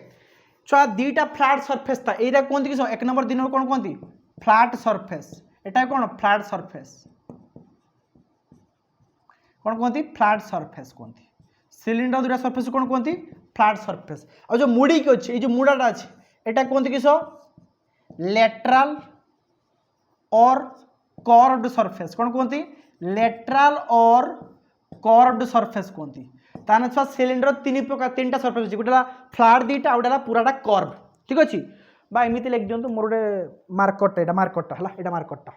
छुआ दीटा फ्लैट सरफेस था एटा कोनती कि एक नंबर 3 नंबर कोन कोनती फ्लैट सरफेस एटा कोन फ्लैट सरफेस कोन कोनती फ्लैट सरफेस कोनती सिलिंडर दुटा सरफेस कोन कोनती फ्लैट सरफेस और जो मुड़ी के अछि ए जो मुडाटा अछि एटा कोनती कि लेटरल और कर्व्ड सरफेस कोन कोनती लेटरल और कर्व्ड सरफेस कोनती ताने छुआ सिलिंडर तीन प्रकार तीनटा सरफेस अछि गोटेला फ्लैट दीटा आ गोटेला पूराटा कर्व ठीक अछि बा एमिति लिख दियंतु मोर गोटे मार्करटा एटा मार्करटा हला एटा मार्करटा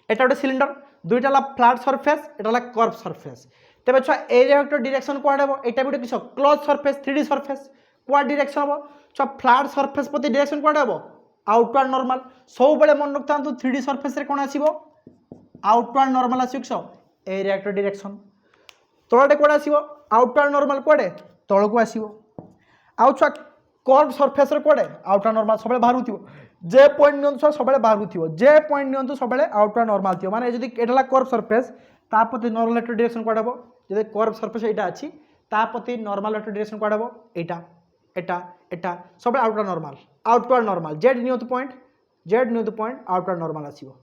एटा गोटे सिलिंडर दुईटाला फ्लैट सरफेस एटाला कर्व सरफेस तेबे छुआ एरिया वेक्टर डायरेक्शन कोड हेबो एटा बिटे किछ क्लोज सरफेस 3D सरफेस कोड डायरेक्शन हेबो छुआ फ्लैट सरफेस प्रति डायरेक्शन कोड हेबो आउटवर्ड नॉर्मल सब बेले मन रखतांतु 3D सरफेस रे कोन आसीबो आउटवर्ड नॉर्मल आसीबो एरिया वेक्टर डायरेक्शन तळटे कोड आसीबो आउटवर्ड नॉर्मल कोडे तळको आसीबो आउ छुआ कर्व सरफेस रे कोडे आउटवर्ड नॉर्मल सबले बाहर थिबो जे पॉइंट नियंतु छुआ सबले बाहर थिबो जे पॉइंट नियंतु सबले आउटवर्ड नॉर्मल थिबो माने जदी एटाला कर्व सरफेस ता प्रति नॉर्मल वेक्टर डायरेक्शन कोड हेबो जदी कर्व सरफेस एटा अछि ता प्रति नॉर्मल वेक्टर डायरेक्शन कोड हेबो एटा एटा एटा सबले आउटवर्ड नॉर्मल जेड नियंतु पॉइंट आउटवर्ड नॉर्मल आसीबो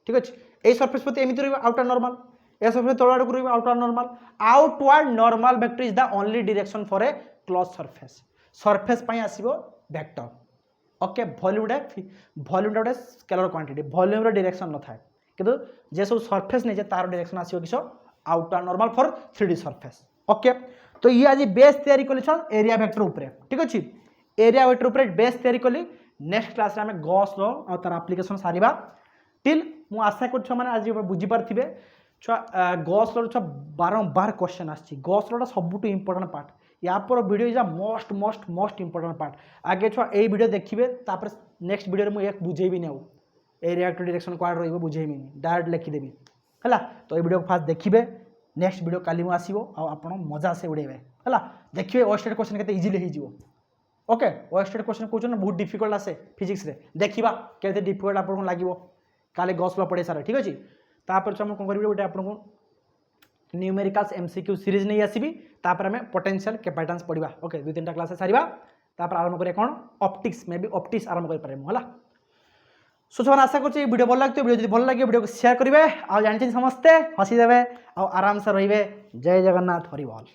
ठीक अछि ए सरफेस प्रति एमिति रहबो आउटवर्ड नॉर्मल ए सरफेस तळाडो करिबो outward normal vector is the only direction for a close surface surface पई आसीबो वेक्टर ओके वॉल्यूम गोटे स्केलर क्वांटिटी वॉल्यूम रो डायरेक्शन न थाए किंतु जे सब सरफेस नै जे तार डायरेक्शन आसीबो किछो outward normal for 3D surface okay तो ये आज बेस तयारी कले छन एरिया वेक्टर ऊपर ठीक अछि एरिया वेक्टर ऊपर बेस तयारी कली नेक्स्ट क्लास रे हम गॉस रो और तार एप्लीकेशन सारिबा टिल मु आशा करछ माने आज बुझी पारथिबे छुआ गॉस रो छुआ बारंबार क्वेश्चन आछि गॉस रोटा सबुटु इंपोर्टेंट पार्ट या पर video is a most important part आगे छुआ ए वीडियो देखिबे तापर नेक्स्ट वीडियो रे मु एक बुझेबी नै एरिया वेक्टर डायरेक्शन क्वाड रहइबो बुझेबी डायरेक्ट लिखि देबी हला तो ए वीडियो को फास्ट देखिबे नेक्स्ट वीडियो काली मु आसीबो आ आपण मजा से उड़ेबे हला देखिबे ओएस्टेड क्वेश्चन केते इजीली हे जिवो ओके ओएस्टेड क्वेश्चन कोचन बहुत डिफिकल्ट आसे फिजिक्स रे देखिबा केते डिफिकल्ट आपण लागिवो काले गॉस लो पड़े सारा ठीक अछि तापर हम कोन करबे गोटे आपण को न्यूमेरिकल्स एमसीक्यू सीरीज नै आसीबी तापर हमें पोटेंशियल कैपेसिटेंस पढिबा ओके दुई तीनटा क्लास सारिबा तापर आरंभ करे कोन ऑप्टिक्स मे बी ऑप्टिक्स आरंभ कर पारे हला सो छन आशा करछि वीडियो भल लागतो वीडियो जदि भल लागे वीडियो को शेयर करिवे आ जानछि समस्ते हसी देबे आ आराम से रहिबे जय जगन्नाथ हरि बोल।